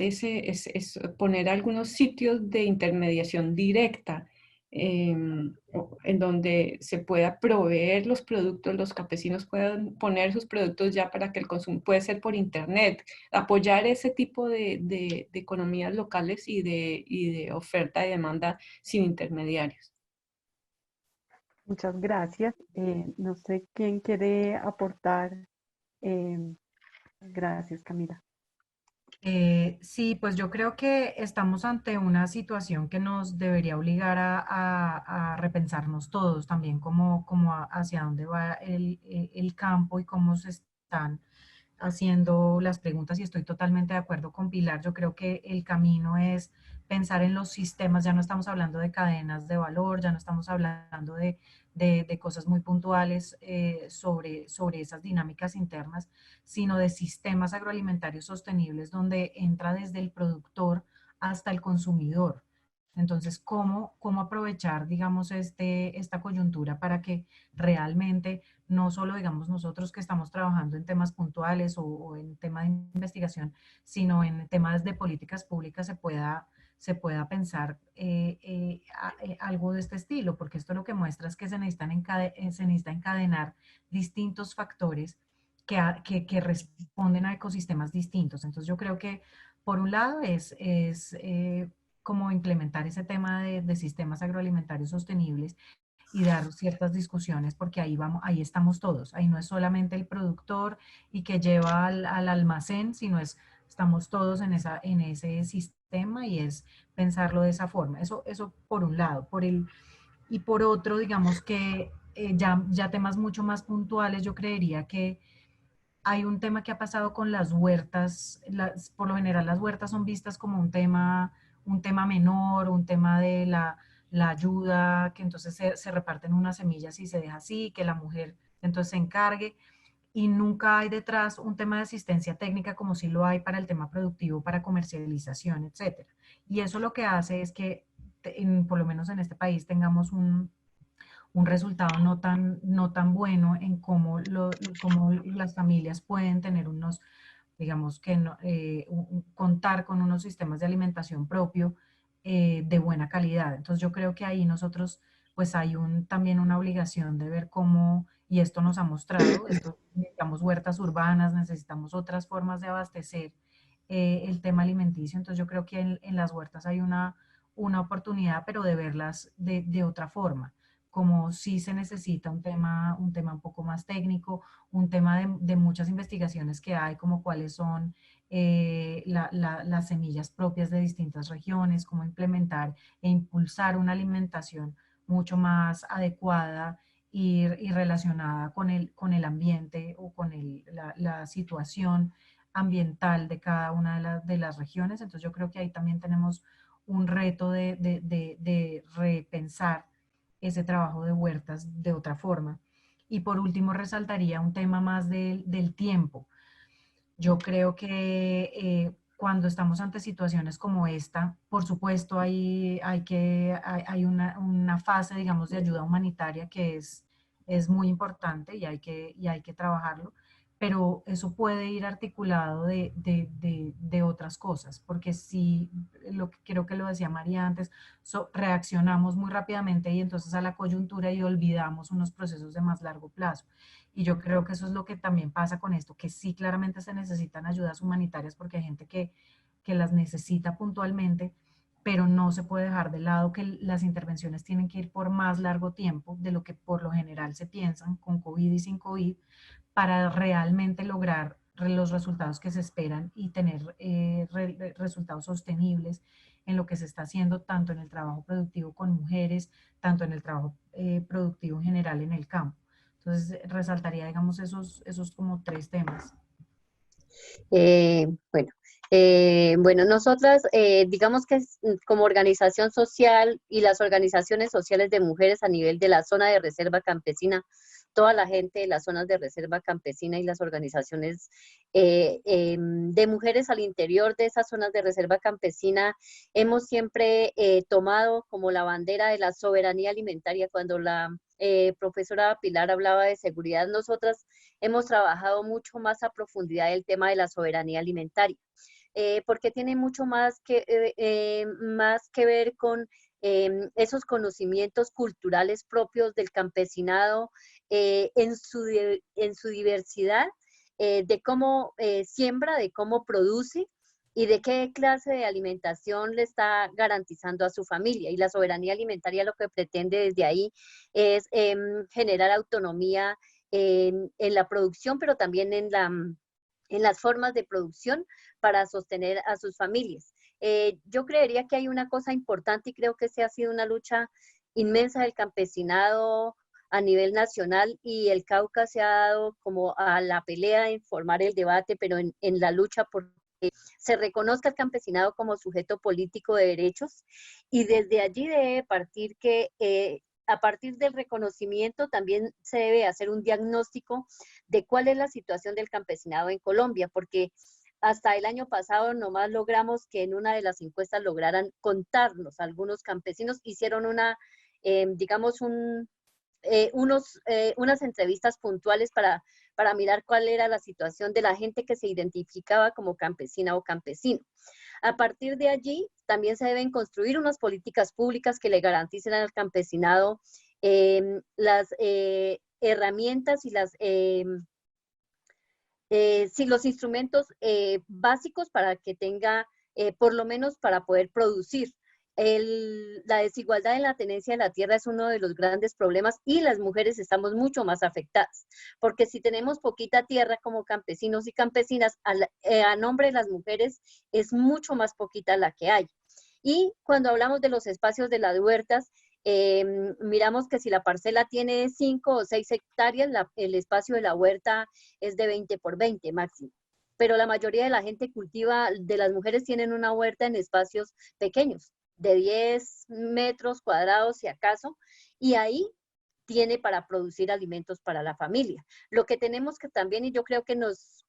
poner algunos sitios de intermediación directa, en donde se pueda proveer los productos, los campesinos puedan poner sus productos ya para que el consumo puede ser por internet, apoyar ese tipo de economías locales y de oferta y demanda sin intermediarios. Muchas gracias. No sé quién quiere aportar. Eh, gracias, Camila. Sí, pues yo creo que estamos ante una situación que nos debería obligar a repensarnos todos también como hacia dónde va el campo y cómo se están haciendo las preguntas y estoy totalmente de acuerdo con Pilar. Yo creo que el camino es pensar en los sistemas, ya no estamos hablando de cadenas de valor, ya no estamos hablando de cosas muy puntuales sobre esas dinámicas internas, sino de sistemas agroalimentarios sostenibles donde entra desde el productor hasta el consumidor. Entonces, ¿cómo aprovechar, digamos, esta coyuntura para que realmente no solo, digamos, nosotros que estamos trabajando en temas puntuales o en temas de investigación, sino en temas de políticas públicas se pueda pensar algo de este estilo? Porque esto lo que muestra es que se necesita encadenar distintos factores que responden a ecosistemas distintos. Entonces yo creo que por un lado es como implementar ese tema de sistemas agroalimentarios sostenibles y dar ciertas discusiones, porque ahí vamos, ahí estamos todos. Ahí no es solamente el productor y que lleva al almacén, sino estamos todos en ese sistema y es pensarlo de esa forma. Eso por un lado. Y por otro, digamos que ya temas mucho más puntuales, yo creería que hay un tema que ha pasado con las huertas. Por lo general las huertas son vistas como un tema menor, un tema de la ayuda, que entonces se reparten unas semillas y se deja así, que la mujer entonces se encargue, y nunca hay detrás un tema de asistencia técnica como si lo hay para el tema productivo, para comercialización, etcétera. Y eso lo que hace es que, por lo menos en este país, tengamos un resultado no tan bueno en cómo las familias pueden tener unos, digamos que contar con unos sistemas de alimentación propio de buena calidad. Entonces yo creo que ahí nosotros pues hay también una obligación de ver cómo, y esto nos ha mostrado, necesitamos huertas urbanas, necesitamos otras formas de abastecer el tema alimenticio. Entonces yo creo que en las huertas hay una oportunidad, pero de verlas de otra forma, como si se necesita un tema un poco más técnico, un tema de muchas investigaciones que hay, como cuáles son las semillas propias de distintas regiones, cómo implementar e impulsar una alimentación mucho más adecuada y relacionada con el ambiente o con la situación ambiental de cada una de las regiones. Entonces yo creo que ahí también tenemos un reto de repensar ese trabajo de huertas de otra forma. Y por último, resaltaría un tema más del tiempo. Yo creo que cuando estamos ante situaciones como esta, por supuesto hay una fase, digamos, de ayuda humanitaria que es muy importante y hay que trabajarlo, pero eso puede ir articulado de otras cosas, porque si, creo que lo decía María antes, reaccionamos muy rápidamente y entonces a la coyuntura y olvidamos unos procesos de más largo plazo. Y yo creo que eso es lo que también pasa con esto, que sí claramente se necesitan ayudas humanitarias porque hay gente que las necesita puntualmente, pero no se puede dejar de lado que las intervenciones tienen que ir por más largo tiempo de lo que por lo general se piensan, con COVID y sin COVID, para realmente lograr los resultados que se esperan y tener resultados sostenibles en lo que se está haciendo tanto en el trabajo productivo con mujeres, tanto en el trabajo productivo en general en el campo. Entonces, resaltaría, digamos, esos como 3 temas. Bueno, bueno, nosotras, digamos que como organización social y las organizaciones sociales de mujeres a nivel de la zona de reserva campesina, toda la gente de las zonas de reserva campesina y las organizaciones de mujeres al interior de esas zonas de reserva campesina, hemos siempre tomado como la bandera de la soberanía alimentaria. Cuando la profesora Pilar hablaba de seguridad, nosotras hemos trabajado mucho más a profundidad el tema de la soberanía alimentaria, porque tiene mucho más que ver con esos conocimientos culturales propios del campesinado en su diversidad, de cómo siembra, de cómo produce y de qué clase de alimentación le está garantizando a su familia. Y la soberanía alimentaria lo que pretende desde ahí es generar autonomía en la producción, pero también en las formas de producción para sostener a sus familias. Yo creería que hay una cosa importante y creo que esa ha sido una lucha inmensa del campesinado a nivel nacional, y el Cauca se ha dado como a la pelea en formar el debate, pero en la lucha por se reconozca el campesinado como sujeto político de derechos, y desde allí debe partir que a partir del reconocimiento también se debe hacer un diagnóstico de cuál es la situación del campesinado en Colombia, porque hasta el año pasado nomás logramos que en una de las encuestas lograran contarnos algunos campesinos, hicieron digamos, unas entrevistas puntuales para mirar cuál era la situación de la gente que se identificaba como campesina o campesino. A partir de allí, también se deben construir unas políticas públicas que le garanticen al campesinado las herramientas y los instrumentos básicos para que tenga, por lo menos para poder producir. La desigualdad en la tenencia de la tierra es uno de los grandes problemas, y las mujeres estamos mucho más afectadas, porque si tenemos poquita tierra como campesinos y campesinas, a nombre de las mujeres es mucho más poquita la que hay. Y cuando hablamos de los espacios de las huertas, miramos que si la parcela tiene 5 o 6 hectáreas, el espacio de la huerta es de 20 por 20 máximo. Pero la mayoría de la gente de las mujeres tienen una huerta en espacios pequeños, de 10 metros cuadrados si acaso, y ahí tiene para producir alimentos para la familia. Lo que tenemos que también, y yo creo que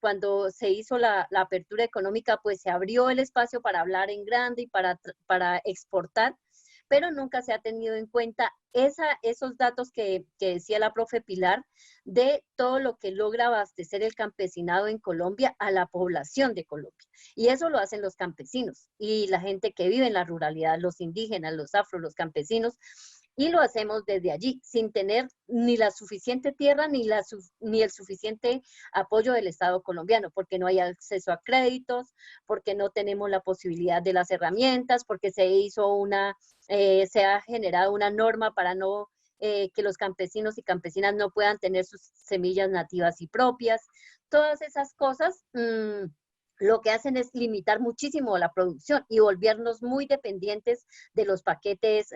cuando se hizo la apertura económica, pues se abrió el espacio para hablar en grande y para exportar, pero nunca se ha tenido en cuenta esos datos que decía la profe Pilar, de todo lo que logra abastecer el campesinado en Colombia a la población de Colombia. Y eso lo hacen los campesinos y la gente que vive en la ruralidad, los indígenas, los afro, los campesinos, y lo hacemos desde allí, sin tener ni la suficiente tierra ni el suficiente apoyo del Estado colombiano, porque no hay acceso a créditos, porque no tenemos la posibilidad de las herramientas, porque se ha generado una norma para que los campesinos y campesinas no puedan tener sus semillas nativas y propias. Todas esas cosas lo que hacen es limitar muchísimo la producción y volvernos muy dependientes de los paquetes,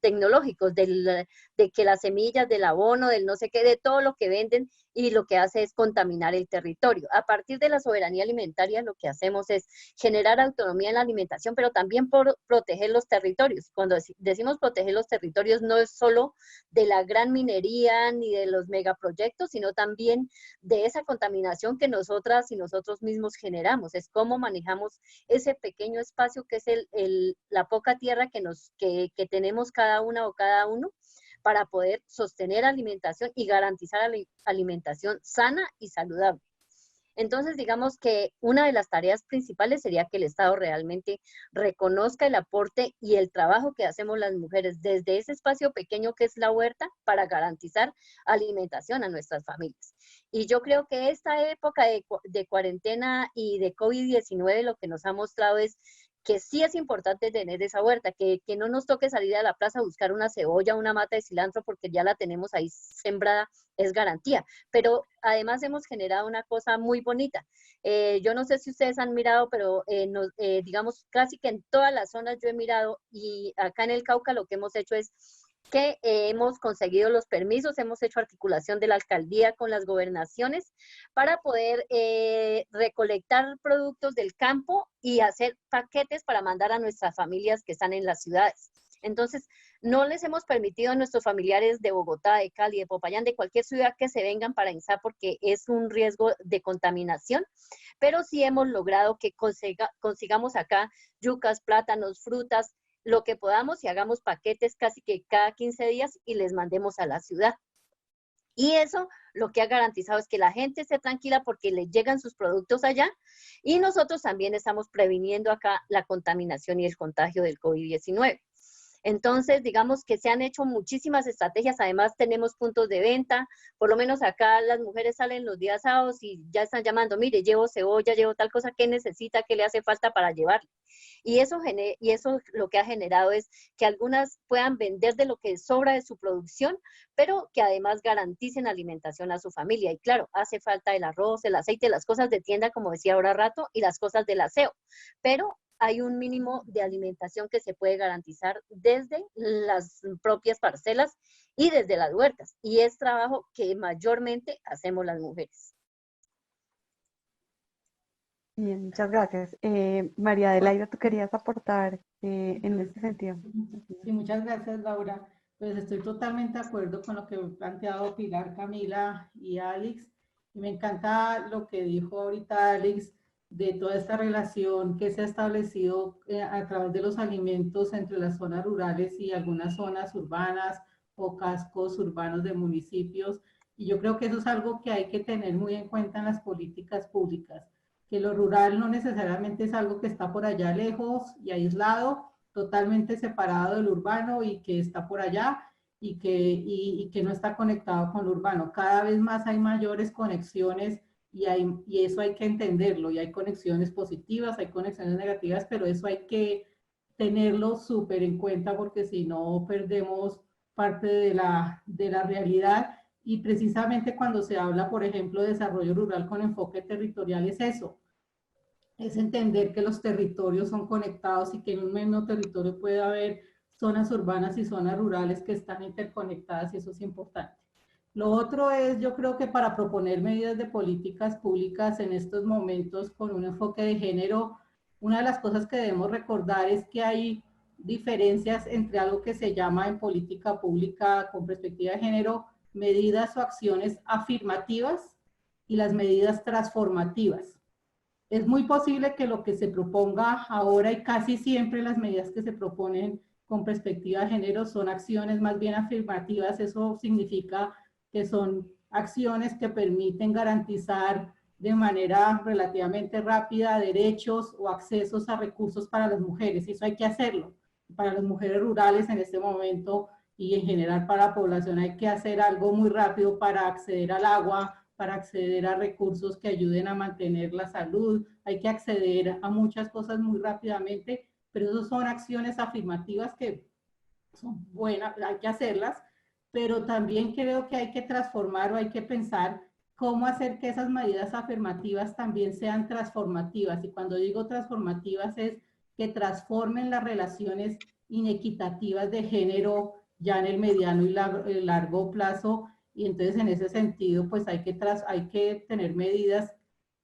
tecnológicos, de que las semillas, del abono, del no sé qué, de todo lo que venden, y lo que hace es contaminar el territorio. A partir de la soberanía alimentaria, lo que hacemos es generar autonomía en la alimentación, pero también proteger los territorios. Cuando decimos proteger los territorios, no es solo de la gran minería ni de los megaproyectos, sino también de esa contaminación que nosotras y nosotros mismos generamos. Es cómo manejamos ese pequeño espacio que es la poca tierra que tenemos cada una o cada uno, para poder sostener alimentación y garantizar alimentación sana y saludable. Entonces, digamos que una de las tareas principales sería que el Estado realmente reconozca el aporte y el trabajo que hacemos las mujeres desde ese espacio pequeño que es la huerta, para garantizar alimentación a nuestras familias. Y yo creo que esta época de cuarentena y de COVID-19 lo que nos ha mostrado es que sí es importante tener esa huerta, que no nos toque salir a la plaza a buscar una cebolla, una mata de cilantro, porque ya la tenemos ahí sembrada, es garantía. Pero además hemos generado una cosa muy bonita. Yo no sé si ustedes han mirado, pero digamos, casi que en todas las zonas yo he mirado, y acá en el Cauca lo que hemos hecho es que hemos conseguido los permisos, hemos hecho articulación de la alcaldía con las gobernaciones para poder recolectar productos del campo y hacer paquetes para mandar a nuestras familias que están en las ciudades. Entonces, no les hemos permitido a nuestros familiares de Bogotá, de Cali, de Popayán, de cualquier ciudad que se vengan para INSA porque es un riesgo de contaminación, pero sí hemos logrado que consigamos acá yucas, plátanos, frutas, lo que podamos, y hagamos paquetes casi que cada 15 días y les mandemos a la ciudad. Y eso lo que ha garantizado es que la gente esté tranquila porque le llegan sus productos allá, y nosotros también estamos previniendo acá la contaminación y el contagio del COVID-19. Entonces, digamos que se han hecho muchísimas estrategias. Además, tenemos puntos de venta. Por lo menos acá las mujeres salen los días sábados y ya están llamando, mire, llevo cebolla, llevo tal cosa, ¿qué necesita, qué le hace falta para llevarle? Y eso lo que ha generado es que algunas puedan vender de lo que sobra de su producción, pero que además garanticen alimentación a su familia. Y claro, hace falta el arroz, el aceite, las cosas de tienda, como decía ahora rato, y las cosas del aseo. Pero hay un mínimo de alimentación que se puede garantizar desde las propias parcelas y desde las huertas. Y es trabajo que mayormente hacemos las mujeres. Bien, muchas gracias. María Adelaida, ¿tú querías aportar en este sentido? Sí, muchas gracias, Laura. Pues estoy totalmente de acuerdo con lo que han planteado Pilar, Camila y Alex. Y me encanta lo que dijo ahorita Alex de toda esta relación que se ha establecido a través de los alimentos entre las zonas rurales y algunas zonas urbanas o cascos urbanos de municipios. Y yo creo que eso es algo que hay que tener muy en cuenta en las políticas públicas, que lo rural no necesariamente es algo que está por allá lejos y aislado, totalmente separado del urbano y que está por allá y que no está conectado con lo urbano. Cada vez más hay mayores conexiones y eso hay que entenderlo, y hay conexiones positivas, hay conexiones negativas, pero eso hay que tenerlo súper en cuenta porque si no perdemos parte de la realidad. Y precisamente cuando se habla, por ejemplo, de desarrollo rural con enfoque territorial, es eso, es entender que los territorios son conectados y que en un mismo territorio puede haber zonas urbanas y zonas rurales que están interconectadas, y eso es importante. Lo otro es, yo creo que para proponer medidas de políticas públicas en estos momentos con un enfoque de género, una de las cosas que debemos recordar es que hay diferencias entre algo que se llama en política pública con perspectiva de género medidas o acciones afirmativas y las medidas transformativas. Es muy posible que lo que se proponga ahora, y casi siempre las medidas que se proponen con perspectiva de género son acciones más bien afirmativas. Eso significa que son acciones que permiten garantizar de manera relativamente rápida derechos o accesos a recursos para las mujeres. Eso hay que hacerlo. Para las mujeres rurales en este momento y en general para la población hay que hacer algo muy rápido para acceder al agua, para acceder a recursos que ayuden a mantener la salud. Hay que acceder a muchas cosas muy rápidamente, pero esas son acciones afirmativas que son buenas, hay que hacerlas, pero también creo que hay que transformar o hay que pensar cómo hacer que esas medidas afirmativas también sean transformativas. Y cuando digo transformativas es que transformen las relaciones inequitativas de género ya en el mediano y largo plazo. Y entonces en ese sentido pues hay que tener medidas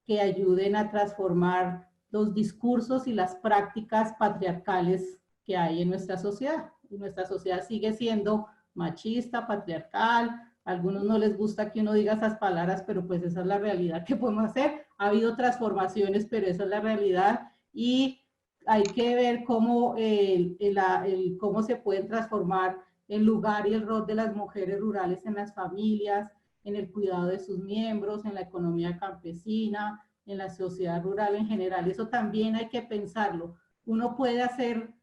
que ayuden a transformar los discursos y las prácticas patriarcales que hay en nuestra sociedad. Y nuestra sociedad sigue siendo machista, patriarcal. A algunos no les gusta que uno diga esas palabras, pero pues esa es la realidad que podemos hacer. Ha habido transformaciones, pero esa es la realidad. Y hay que ver cómo, cómo se pueden transformar el lugar y el rol de las mujeres rurales en las familias, en el cuidado de sus miembros, en la economía campesina, en la sociedad rural en general. Eso también hay que pensarlo. Uno puede hacer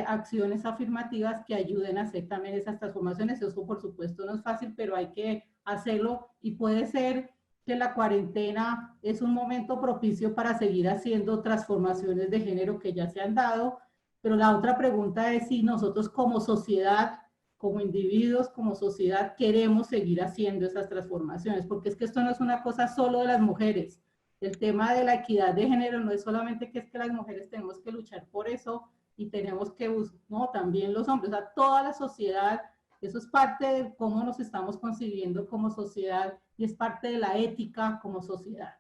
acciones afirmativas que ayuden a hacer también esas transformaciones. Eso por supuesto no es fácil, pero hay que hacerlo y puede ser que la cuarentena es un momento propicio para seguir haciendo transformaciones de género que ya se han dado, pero la otra pregunta es si nosotros como sociedad, como individuos, como sociedad, queremos seguir haciendo esas transformaciones, porque es que esto no es una cosa solo de las mujeres. El tema de la equidad de género no es solamente que es que las mujeres tenemos que luchar por eso y tenemos que, no, también los hombres, o sea, toda la sociedad, eso es parte de cómo nos estamos concibiendo como sociedad y es parte de la ética como sociedad.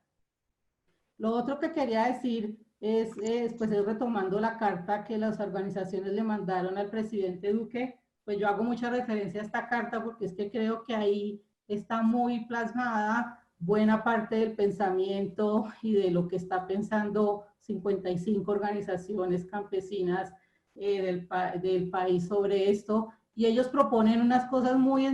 Lo otro que quería decir es retomando la carta que las organizaciones le mandaron al presidente Duque, pues yo hago mucha referencia a esta carta porque es que creo que ahí está muy plasmada buena parte del pensamiento y de lo que está pensando 55 organizaciones campesinas del país sobre esto. Y ellos proponen unas cosas muy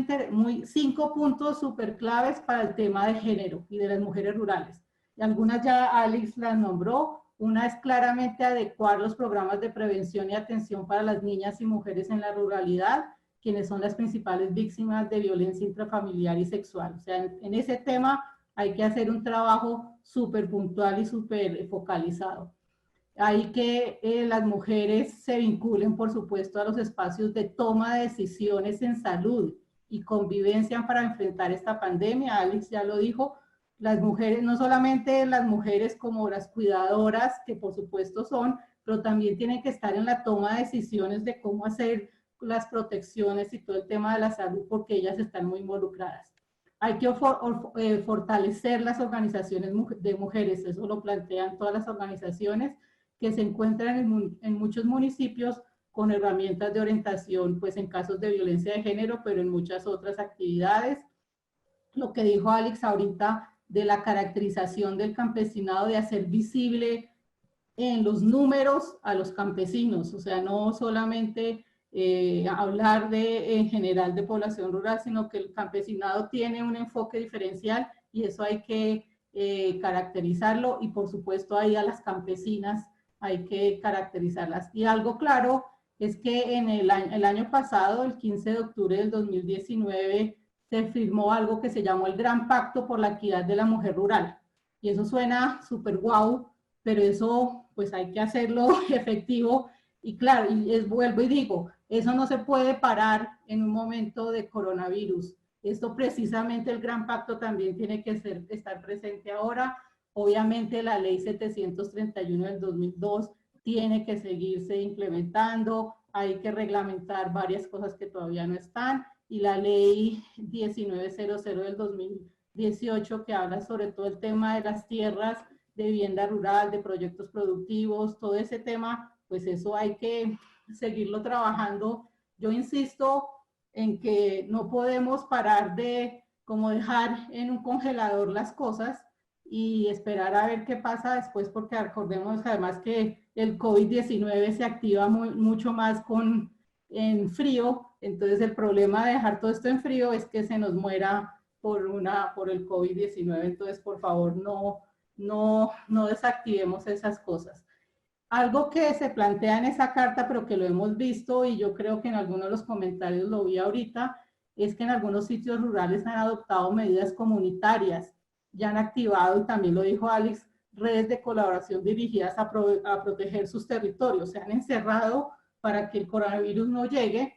5 puntos súper claves para el tema de género y de las mujeres rurales. Y algunas ya Alex las nombró. Una es claramente adecuar los programas de prevención y atención para las niñas y mujeres en la ruralidad, quienes son las principales víctimas de violencia intrafamiliar y sexual. O sea, en ese tema hay que hacer un trabajo súper puntual y súper focalizado. Hay que las mujeres se vinculen, por supuesto, a los espacios de toma de decisiones en salud y convivencia para enfrentar esta pandemia. Alex ya lo dijo, las mujeres, no solamente las mujeres como las cuidadoras, que por supuesto son, pero también tienen que estar en la toma de decisiones de cómo hacer las protecciones y todo el tema de la salud, porque ellas están muy involucradas. Hay que fortalecer las organizaciones de mujeres, eso lo plantean todas las organizaciones que se encuentran en muchos municipios con herramientas de orientación, pues en casos de violencia de género, pero en muchas otras actividades. Lo que dijo Alex ahorita de la caracterización del campesinado, de hacer visible en los números a los campesinos, o sea, no solamente hablar en general de población rural, sino que el campesinado tiene un enfoque diferencial y eso hay que caracterizarlo y por supuesto ahí a las campesinas hay que caracterizarlas. Y algo claro es que en el año pasado, el 15 de octubre del 2019, se firmó algo que se llamó el Gran Pacto por la Equidad de la Mujer Rural. Y eso suena súper guau, pero eso pues hay que hacerlo efectivo. Y claro, vuelvo y digo, eso no se puede parar en un momento de coronavirus. Esto precisamente el Gran Pacto también tiene que estar presente ahora. Obviamente la ley 731 del 2002 tiene que seguirse implementando, hay que reglamentar varias cosas que todavía no están, y la ley 1900 del 2018 que habla sobre todo el tema de las tierras, de vivienda rural, de proyectos productivos, todo ese tema, pues eso hay que seguirlo trabajando. Yo insisto en que no podemos parar de como dejar en un congelador las cosas y esperar a ver qué pasa después, porque recordemos además que el COVID-19 se activa mucho más en frío, entonces el problema de dejar todo esto en frío es que se nos muera por el COVID-19, entonces por favor no desactivemos esas cosas. Algo que se plantea en esa carta, pero que lo hemos visto y yo creo que en algunos de los comentarios lo vi ahorita, es que en algunos sitios rurales han adoptado medidas comunitarias, ya han activado, y también lo dijo Alex, redes de colaboración dirigidas a proteger sus territorios, se han encerrado para que el coronavirus no llegue,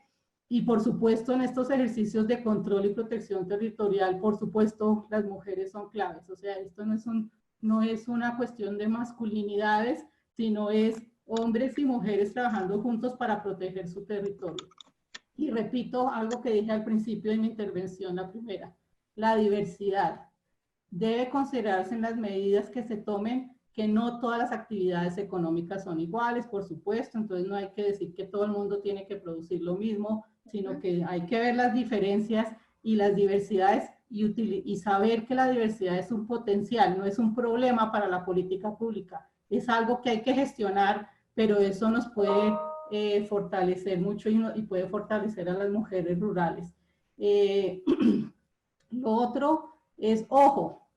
y por supuesto en estos ejercicios de control y protección territorial, por supuesto las mujeres son claves, o sea, esto no es una cuestión de masculinidades, sino es hombres y mujeres trabajando juntos para proteger su territorio. Y repito algo que dije al principio de mi intervención, la primera, la diversidad. Debe considerarse en las medidas que se tomen que no todas las actividades económicas son iguales, por supuesto, entonces no hay que decir que todo el mundo tiene que producir lo mismo, sino que hay que ver las diferencias y las diversidades y saber que la diversidad es un potencial, no es un problema para la política pública. Es algo que hay que gestionar, pero eso nos puede fortalecer mucho y puede fortalecer a las mujeres rurales. Lo otro es, ojo,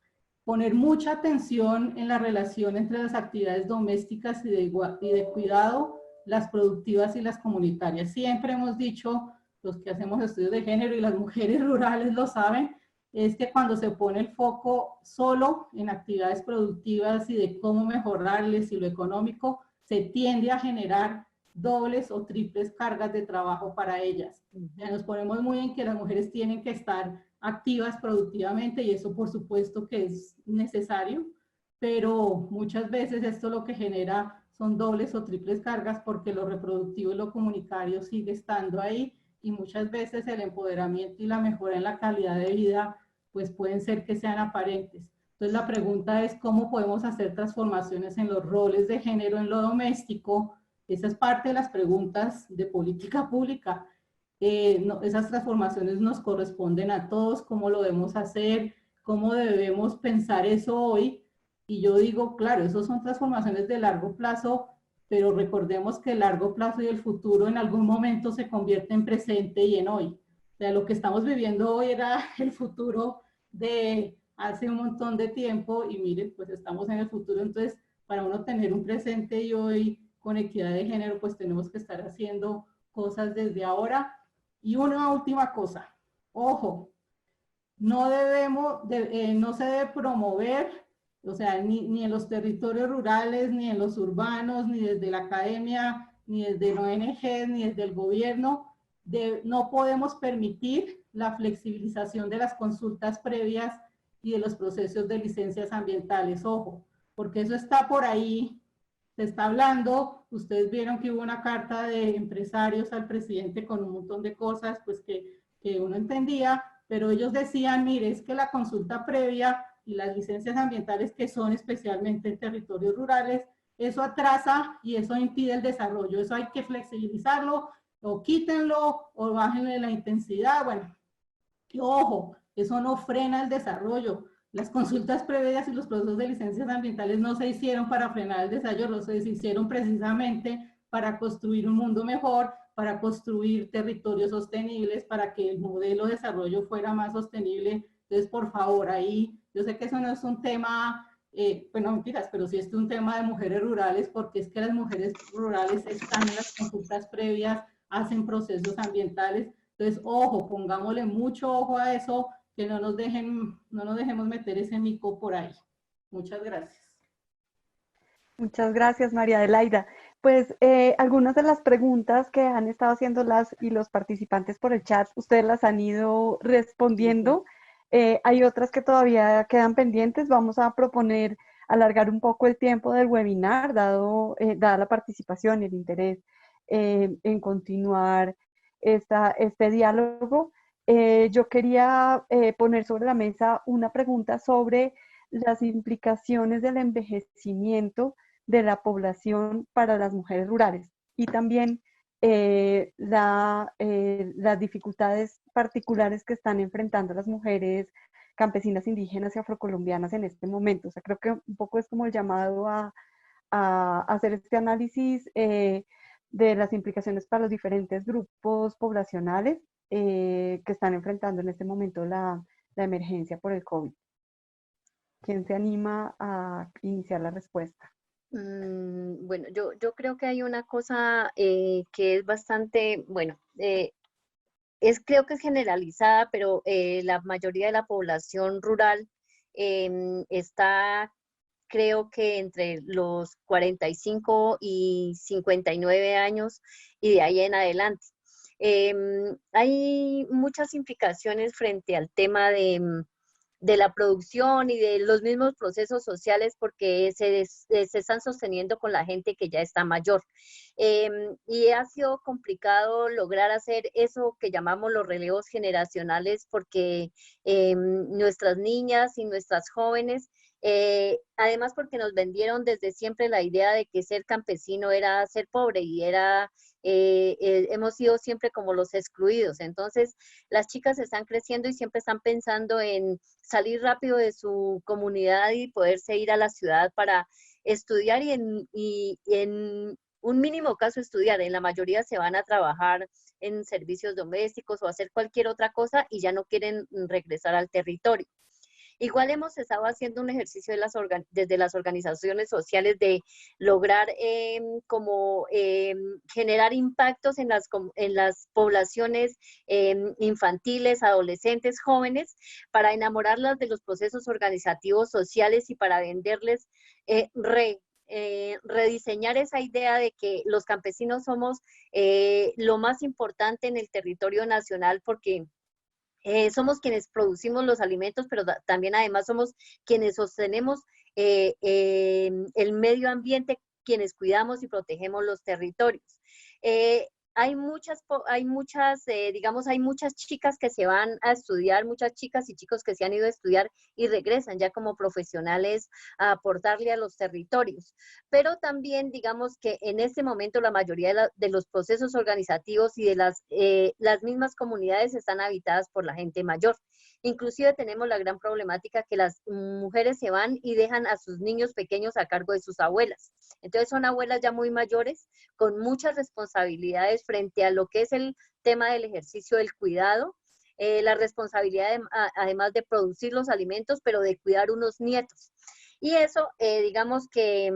poner mucha atención en la relación entre las actividades domésticas y de cuidado, las productivas y las comunitarias. Siempre hemos dicho, los que hacemos estudios de género y las mujeres rurales lo saben, es que cuando se pone el foco solo en actividades productivas y de cómo mejorarles y lo económico, se tiende a generar dobles o triples cargas de trabajo para ellas. Ya nos ponemos muy en que las mujeres tienen que estar activas productivamente y eso por supuesto que es necesario, pero muchas veces esto lo que genera son dobles o triples cargas porque lo reproductivo y lo comunitario sigue estando ahí y muchas veces el empoderamiento y la mejora en la calidad de vida pues pueden ser que sean aparentes. Entonces la pregunta es cómo podemos hacer transformaciones en los roles de género en lo doméstico. Esa es parte de las preguntas de política pública. Esas transformaciones nos corresponden a todos, cómo lo debemos hacer, cómo debemos pensar eso hoy. Y yo digo, claro, eso son transformaciones de largo plazo, pero recordemos que el largo plazo y el futuro en algún momento se convierte en presente y en hoy. O sea, lo que estamos viviendo hoy era el futuro de hace un montón de tiempo y miren, pues estamos en el futuro, entonces para uno tener un presente y hoy con equidad de género, pues tenemos que estar haciendo cosas desde ahora. Y una última cosa, ojo, no se debe promover, o sea, ni en los territorios rurales, ni en los urbanos, ni desde la academia, ni desde ONG, ni desde el gobierno, no podemos permitir la flexibilización de las consultas previas y de los procesos de licencias ambientales, ojo, porque eso está por ahí, se está hablando, ustedes vieron que hubo una carta de empresarios al presidente con un montón de cosas, pues que uno entendía, pero ellos decían, mire, es que la consulta previa y las licencias ambientales que son especialmente en territorios rurales, eso atrasa y eso impide el desarrollo, eso hay que flexibilizarlo, o quítenlo, o bájenle la intensidad, bueno, y ojo, eso no frena el desarrollo. Las consultas previas y los procesos de licencias ambientales no se hicieron para frenar el desarrollo, se hicieron precisamente para construir un mundo mejor, para construir territorios sostenibles, para que el modelo de desarrollo fuera más sostenible. Entonces, por favor, ahí, yo sé que eso no es un tema, bueno, mentiras, pero sí es un tema de mujeres rurales, porque es que las mujeres rurales están en las consultas previas, hacen procesos ambientales. Entonces, ojo, pongámosle mucho ojo a eso, que no nos dejemos meter ese mico por ahí. Muchas gracias. Muchas gracias, María Adelaida. Pues algunas de las preguntas que han estado haciendo las y los participantes por el chat, ustedes las han ido respondiendo. Hay otras que todavía quedan pendientes. Vamos a proponer alargar un poco el tiempo del webinar, dada la participación y el interés en continuar este diálogo. Yo quería poner sobre la mesa una pregunta sobre las implicaciones del envejecimiento de la población para las mujeres rurales y también las dificultades particulares que están enfrentando las mujeres campesinas, indígenas y afrocolombianas en este momento. O sea, creo que un poco es como el llamado a hacer este análisis de las implicaciones para los diferentes grupos poblacionales que están enfrentando en este momento la emergencia por el COVID. ¿Quién se anima a iniciar la respuesta? Bueno, yo creo que hay una cosa que es bastante, bueno, creo que es generalizada, pero la mayoría de la población rural está, creo que entre los 45 y 59 años y de ahí en adelante. Hay muchas implicaciones frente al tema de la producción y de los mismos procesos sociales porque se están sosteniendo con la gente que ya está mayor. Y ha sido complicado lograr hacer eso que llamamos los relevos generacionales porque nuestras niñas y nuestras jóvenes, además porque nos vendieron desde siempre la idea de que ser campesino era ser pobre y hemos sido siempre como los excluidos. Entonces, las chicas están creciendo y siempre están pensando en salir rápido de su comunidad y poderse ir a la ciudad para estudiar y en un mínimo caso estudiar. En la mayoría se van a trabajar en servicios domésticos o hacer cualquier otra cosa y ya no quieren regresar al territorio. Igual hemos estado haciendo un ejercicio desde las organizaciones sociales de lograr generar impactos en las poblaciones infantiles, adolescentes, jóvenes, para enamorarlas de los procesos organizativos sociales y para venderles rediseñar esa idea de que los campesinos somos lo más importante en el territorio nacional, porque somos quienes producimos los alimentos, pero también además somos quienes sostenemos el medio ambiente, quienes cuidamos y protegemos los territorios. Digamos, hay muchas chicas que se van a estudiar, muchas chicas y chicos que se han ido a estudiar y regresan ya como profesionales a aportarle a los territorios. Pero también, digamos que en este momento la mayoría de los procesos organizativos y de las mismas comunidades están habitadas por la gente mayor. Inclusive tenemos la gran problemática que las mujeres se van y dejan a sus niños pequeños a cargo de sus abuelas. Entonces son abuelas ya muy mayores, con muchas responsabilidades frente a lo que es el tema del ejercicio del cuidado, la responsabilidad además de producir los alimentos, pero de cuidar unos nietos. Y eso, digamos que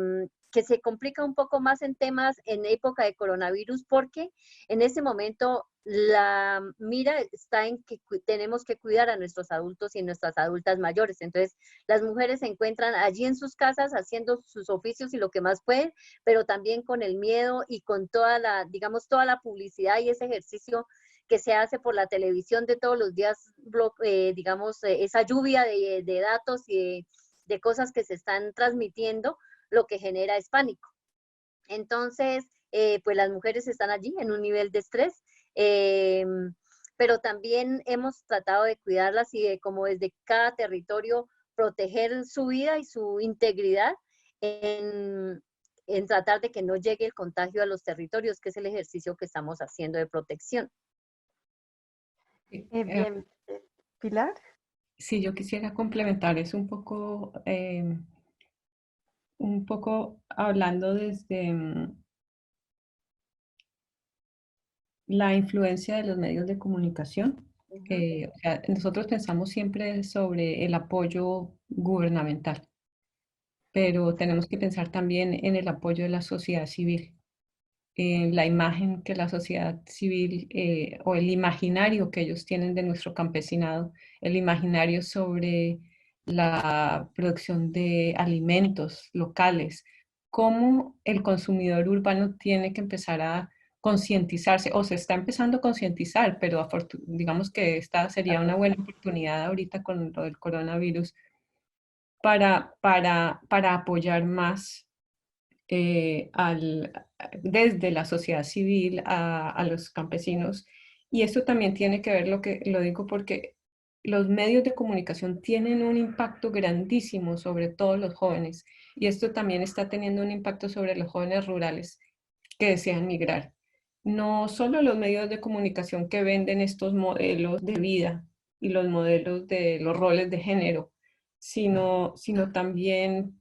se complica un poco más en temas en época de coronavirus, porque en ese momento la mira está en que tenemos que cuidar a nuestros adultos y nuestras adultas mayores. Entonces, las mujeres se encuentran allí en sus casas haciendo sus oficios y lo que más pueden, pero también con el miedo y con toda digamos, toda la publicidad y ese ejercicio que se hace por la televisión de todos los días, digamos, esa lluvia de datos y de cosas que se están transmitiendo, lo que genera es pánico. Entonces, pues las mujeres están allí en un nivel de estrés, pero también hemos tratado de cuidarlas y de, como desde cada territorio, proteger su vida y su integridad en tratar de que no llegue el contagio a los territorios, que es el ejercicio que estamos haciendo de protección. Bien, Pilar. Si yo quisiera complementar, es un poco hablando desde la influencia de los medios de comunicación. O sea, nosotros pensamos siempre sobre el apoyo gubernamental, pero tenemos que pensar también en el apoyo de la sociedad civil, en la imagen que la sociedad civil o el imaginario que ellos tienen de nuestro campesinado, el imaginario sobre la producción de alimentos locales, cómo el consumidor urbano tiene que empezar a concientizarse, o se está empezando a concientizar, pero digamos que esta sería una buena oportunidad ahorita con lo del coronavirus para apoyar más desde la sociedad civil a los campesinos. Y esto también tiene que ver, lo digo porque los medios de comunicación tienen un impacto grandísimo sobre todos los jóvenes, y esto también está teniendo un impacto sobre los jóvenes rurales que desean migrar. No solo los medios de comunicación que venden estos modelos de vida y los modelos de los roles de género, sino también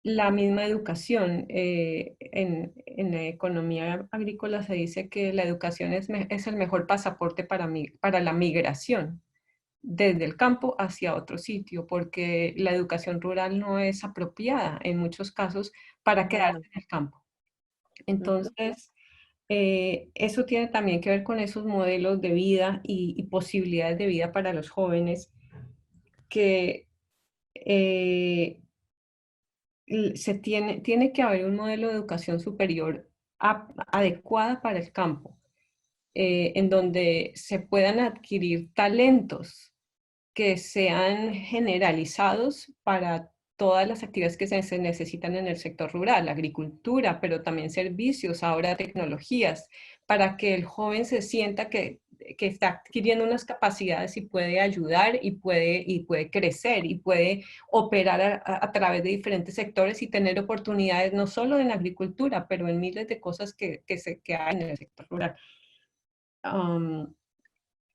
la misma educación. En la economía agrícola se dice que la educación es el mejor pasaporte para la migración desde el campo hacia otro sitio, porque la educación rural no es apropiada en muchos casos para quedarse en el campo. Entonces, eso tiene también que ver con esos modelos de vida y posibilidades de vida para los jóvenes que tiene que haber un modelo de educación superior adecuada para el campo, en donde se puedan adquirir talentos que sean generalizados para todas las actividades que se necesitan en el sector rural, agricultura, pero también servicios, ahora tecnologías, para que el joven se sienta que está adquiriendo unas capacidades y puede ayudar y puede crecer y puede operar a través de diferentes sectores y tener oportunidades no solo en agricultura, pero en miles de cosas que hay en el sector rural.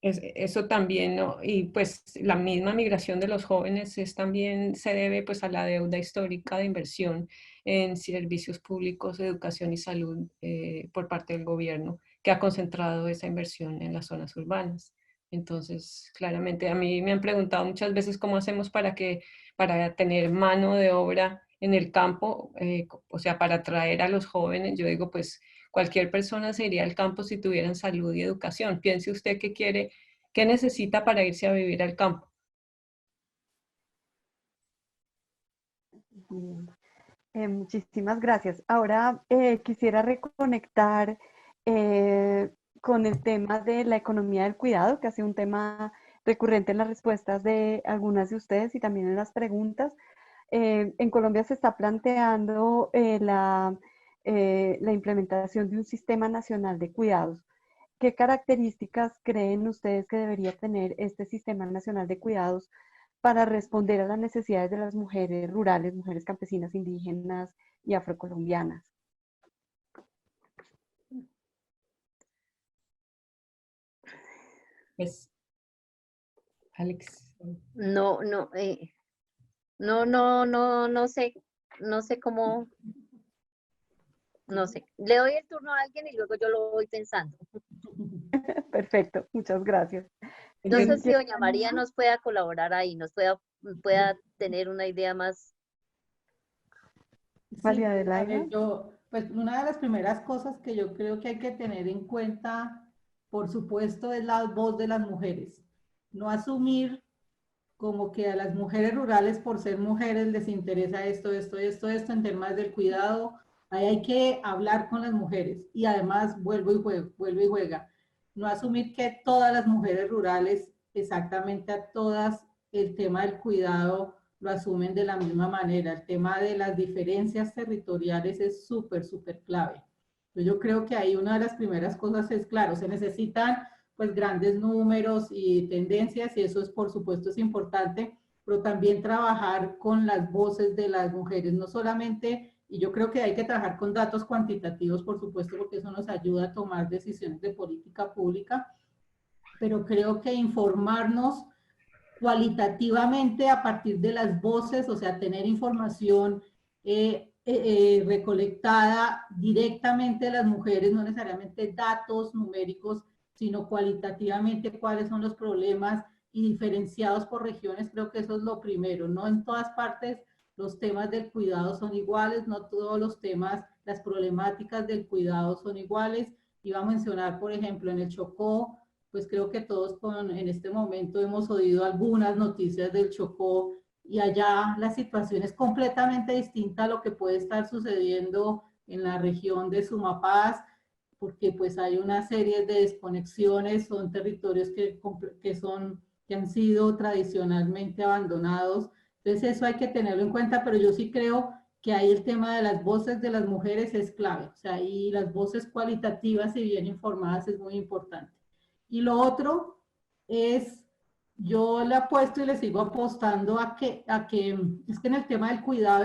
Eso también, ¿no? Y pues la misma migración de los jóvenes también se debe pues a la deuda histórica de inversión en servicios públicos, educación y salud por parte del gobierno, que ha concentrado esa inversión en las zonas urbanas. Entonces, claramente a mí me han preguntado muchas veces cómo hacemos para tener mano de obra en el campo, o sea, para atraer a los jóvenes. Yo digo, pues cualquier persona se iría al campo si tuvieran salud y educación. Piense usted qué quiere, qué necesita para irse a vivir al campo. Bien. Muchísimas gracias. Ahora quisiera reconectar con el tema de la economía del cuidado, que ha sido un tema recurrente en las respuestas de algunas de ustedes y también en las preguntas. En Colombia se está planteando la implementación de un sistema nacional de cuidados. ¿Qué características creen ustedes que debería tener este sistema nacional de cuidados para responder a las necesidades de las mujeres rurales, mujeres campesinas, indígenas y afrocolombianas? Pues, Alex. No, no, no sé cómo, no sé. Le doy el turno a alguien y luego yo lo voy pensando. Perfecto, muchas gracias. No sé si doña María nos pueda colaborar ahí, pueda tener una idea más. María Sí, a Adelaida. ver, pues una de las primeras cosas que yo creo que hay que tener en cuenta, por supuesto, es la voz de las mujeres. No asumir como que a las mujeres rurales por ser mujeres les interesa esto en temas del cuidado. Ahí hay que hablar con las mujeres y además vuelve y juega. No asumir que todas las mujeres rurales, exactamente a todas, el tema del cuidado lo asumen de la misma manera. El tema de las diferencias territoriales es súper clave. Yo creo que ahí una de las primeras cosas es, claro, se necesitan pues grandes números y tendencias, y eso es por supuesto es importante, pero también trabajar con las voces de las mujeres, no solamente, y yo creo que hay que trabajar con datos cuantitativos, por supuesto, porque eso nos ayuda a tomar decisiones de política pública, pero creo que informarnos cualitativamente a partir de las voces, o sea, tener información recolectada directamente de las mujeres, no necesariamente datos numéricos, sino cualitativamente cuáles son los problemas y diferenciados por regiones, creo que eso es lo primero. No en todas partes los temas del cuidado son iguales, no todos los temas, las problemáticas del cuidado son iguales. Iba a mencionar, por ejemplo, en el Chocó, pues creo que todos en este momento hemos oído algunas noticias del Chocó, y allá la situación es completamente distinta a lo que puede estar sucediendo en la región de Sumapaz, porque pues hay una serie de desconexiones, son territorios que han sido tradicionalmente abandonados. Entonces eso hay que tenerlo en cuenta, pero yo sí creo que ahí el tema de las voces de las mujeres es clave, o sea, y las voces cualitativas y bien informadas es muy importante. Y lo otro es, yo le apuesto y le sigo apostando es que en el tema del cuidado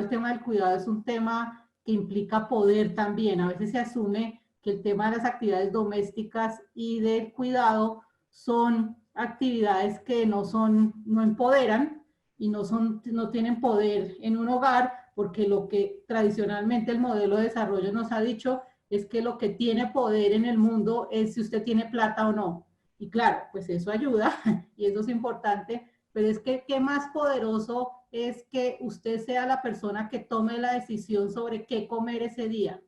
es un tema que implica poder también. A veces se asume que el tema de las actividades domésticas y del cuidado son actividades que no empoderan y no tienen poder en un hogar, porque lo que tradicionalmente el modelo de desarrollo nos ha dicho es que lo que tiene poder en el mundo es si usted tiene plata o no. Y claro, pues eso ayuda y eso es importante, pero es que qué más poderoso es que usted sea la persona que tome la decisión sobre qué comer ese día,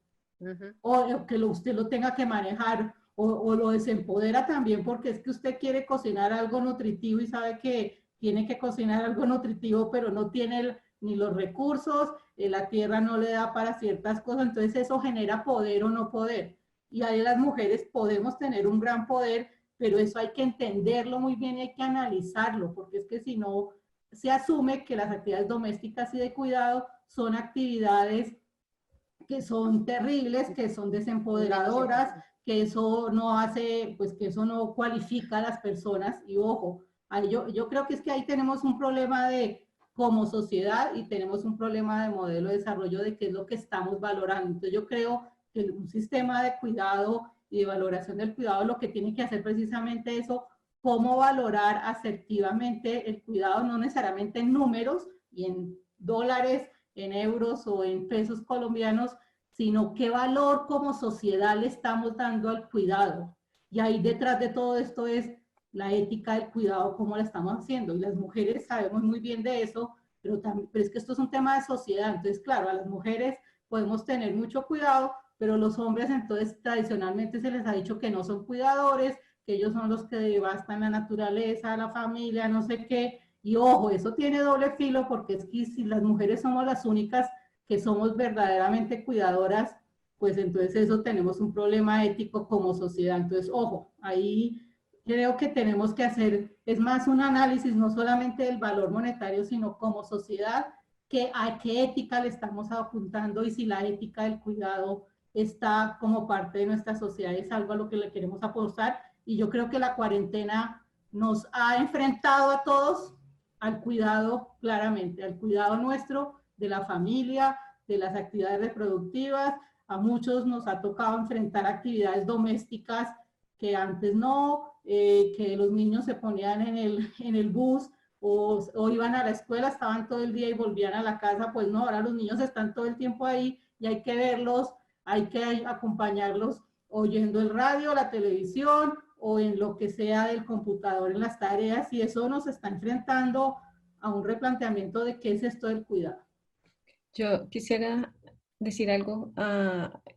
o que usted lo tenga que manejar, o lo desempodera también, porque es que usted quiere cocinar algo nutritivo y sabe que tiene que cocinar algo nutritivo, pero no tiene ni los recursos, la tierra no le da para ciertas cosas, entonces eso genera poder o no poder. Y ahí las mujeres podemos tener un gran poder, pero eso hay que entenderlo muy bien y hay que analizarlo, porque es que si no, se asume que las actividades domésticas y de cuidado son actividades que son terribles, que son desempoderadoras, que eso no hace, pues que eso no cualifica a las personas. Y ojo, yo creo que es que ahí tenemos un problema de como sociedad y tenemos un problema de modelo de desarrollo de qué es lo que estamos valorando. Entonces yo creo que un sistema de cuidado y de valoración del cuidado lo que tiene que hacer precisamente eso, cómo valorar asertivamente el cuidado, no necesariamente en números y en dólares, en euros o en pesos colombianos, sino qué valor como sociedad le estamos dando al cuidado. Y ahí detrás de todo esto es la ética del cuidado, cómo la estamos haciendo. Y las mujeres sabemos muy bien de eso, pero es que esto es un tema de sociedad. Entonces, claro, a las mujeres podemos tener mucho cuidado, pero los hombres entonces tradicionalmente se les ha dicho que no son cuidadores, que ellos son los que devastan la naturaleza, la familia, no sé qué. Y ojo, eso tiene doble filo, porque es que si las mujeres somos las únicas que somos verdaderamente cuidadoras, pues entonces eso tenemos un problema ético como sociedad. Entonces, ojo, ahí creo que tenemos que hacer, es más un análisis no solamente del valor monetario, sino como sociedad, a qué ética le estamos apuntando y si la ética del cuidado está como parte de nuestra sociedad, es algo a lo que le queremos apostar. Y yo creo que la cuarentena nos ha enfrentado a todos al cuidado, claramente, al cuidado nuestro, de la familia, de las actividades reproductivas. A muchos nos ha tocado enfrentar actividades domésticas que antes no, que los niños se ponían en el bus o iban a la escuela, estaban todo el día y volvían a la casa. Pues no, ahora los niños están todo el tiempo ahí y hay que verlos, hay que acompañarlos oyendo el radio, la televisión o en lo que sea del computador en las tareas, y eso nos está enfrentando a un replanteamiento de qué es esto del cuidado. Yo quisiera decir algo,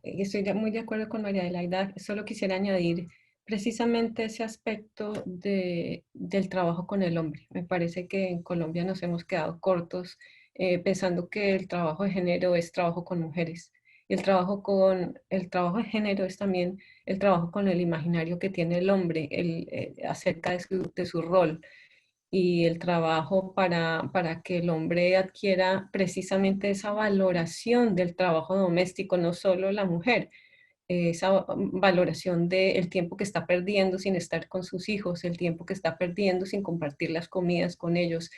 estoy muy de acuerdo con María Adelaida, solo quisiera añadir precisamente ese aspecto del trabajo con el hombre. Me parece que en Colombia nos hemos quedado cortos pensando que el trabajo de género es trabajo con mujeres. Y el trabajo de género es también el trabajo con el imaginario que tiene el hombre acerca de su rol y el trabajo para que el hombre adquiera precisamente esa valoración del trabajo doméstico, no solo la mujer, esa valoración del tiempo que está perdiendo sin estar con sus hijos, el tiempo que está perdiendo sin compartir las comidas con ellos,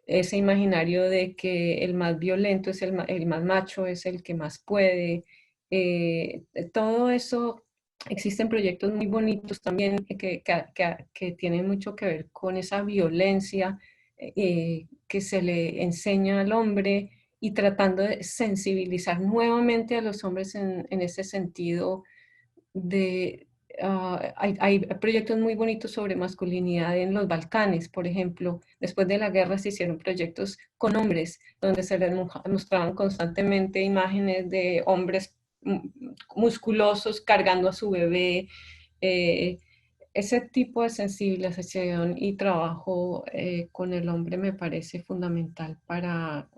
ese imaginario de que el más violento es el más macho, es el que más puede, todo eso. Existen proyectos muy bonitos también que tienen mucho que ver con esa violencia que se le enseña al hombre y tratando de sensibilizar nuevamente a los hombres en ese sentido de... hay proyectos muy bonitos sobre masculinidad en los Balcanes, por ejemplo. Después de la guerra se hicieron proyectos con hombres donde se les mostraban constantemente imágenes de hombres musculosos cargando a su bebé. Ese tipo de sensibilización y trabajo con el hombre me parece fundamental para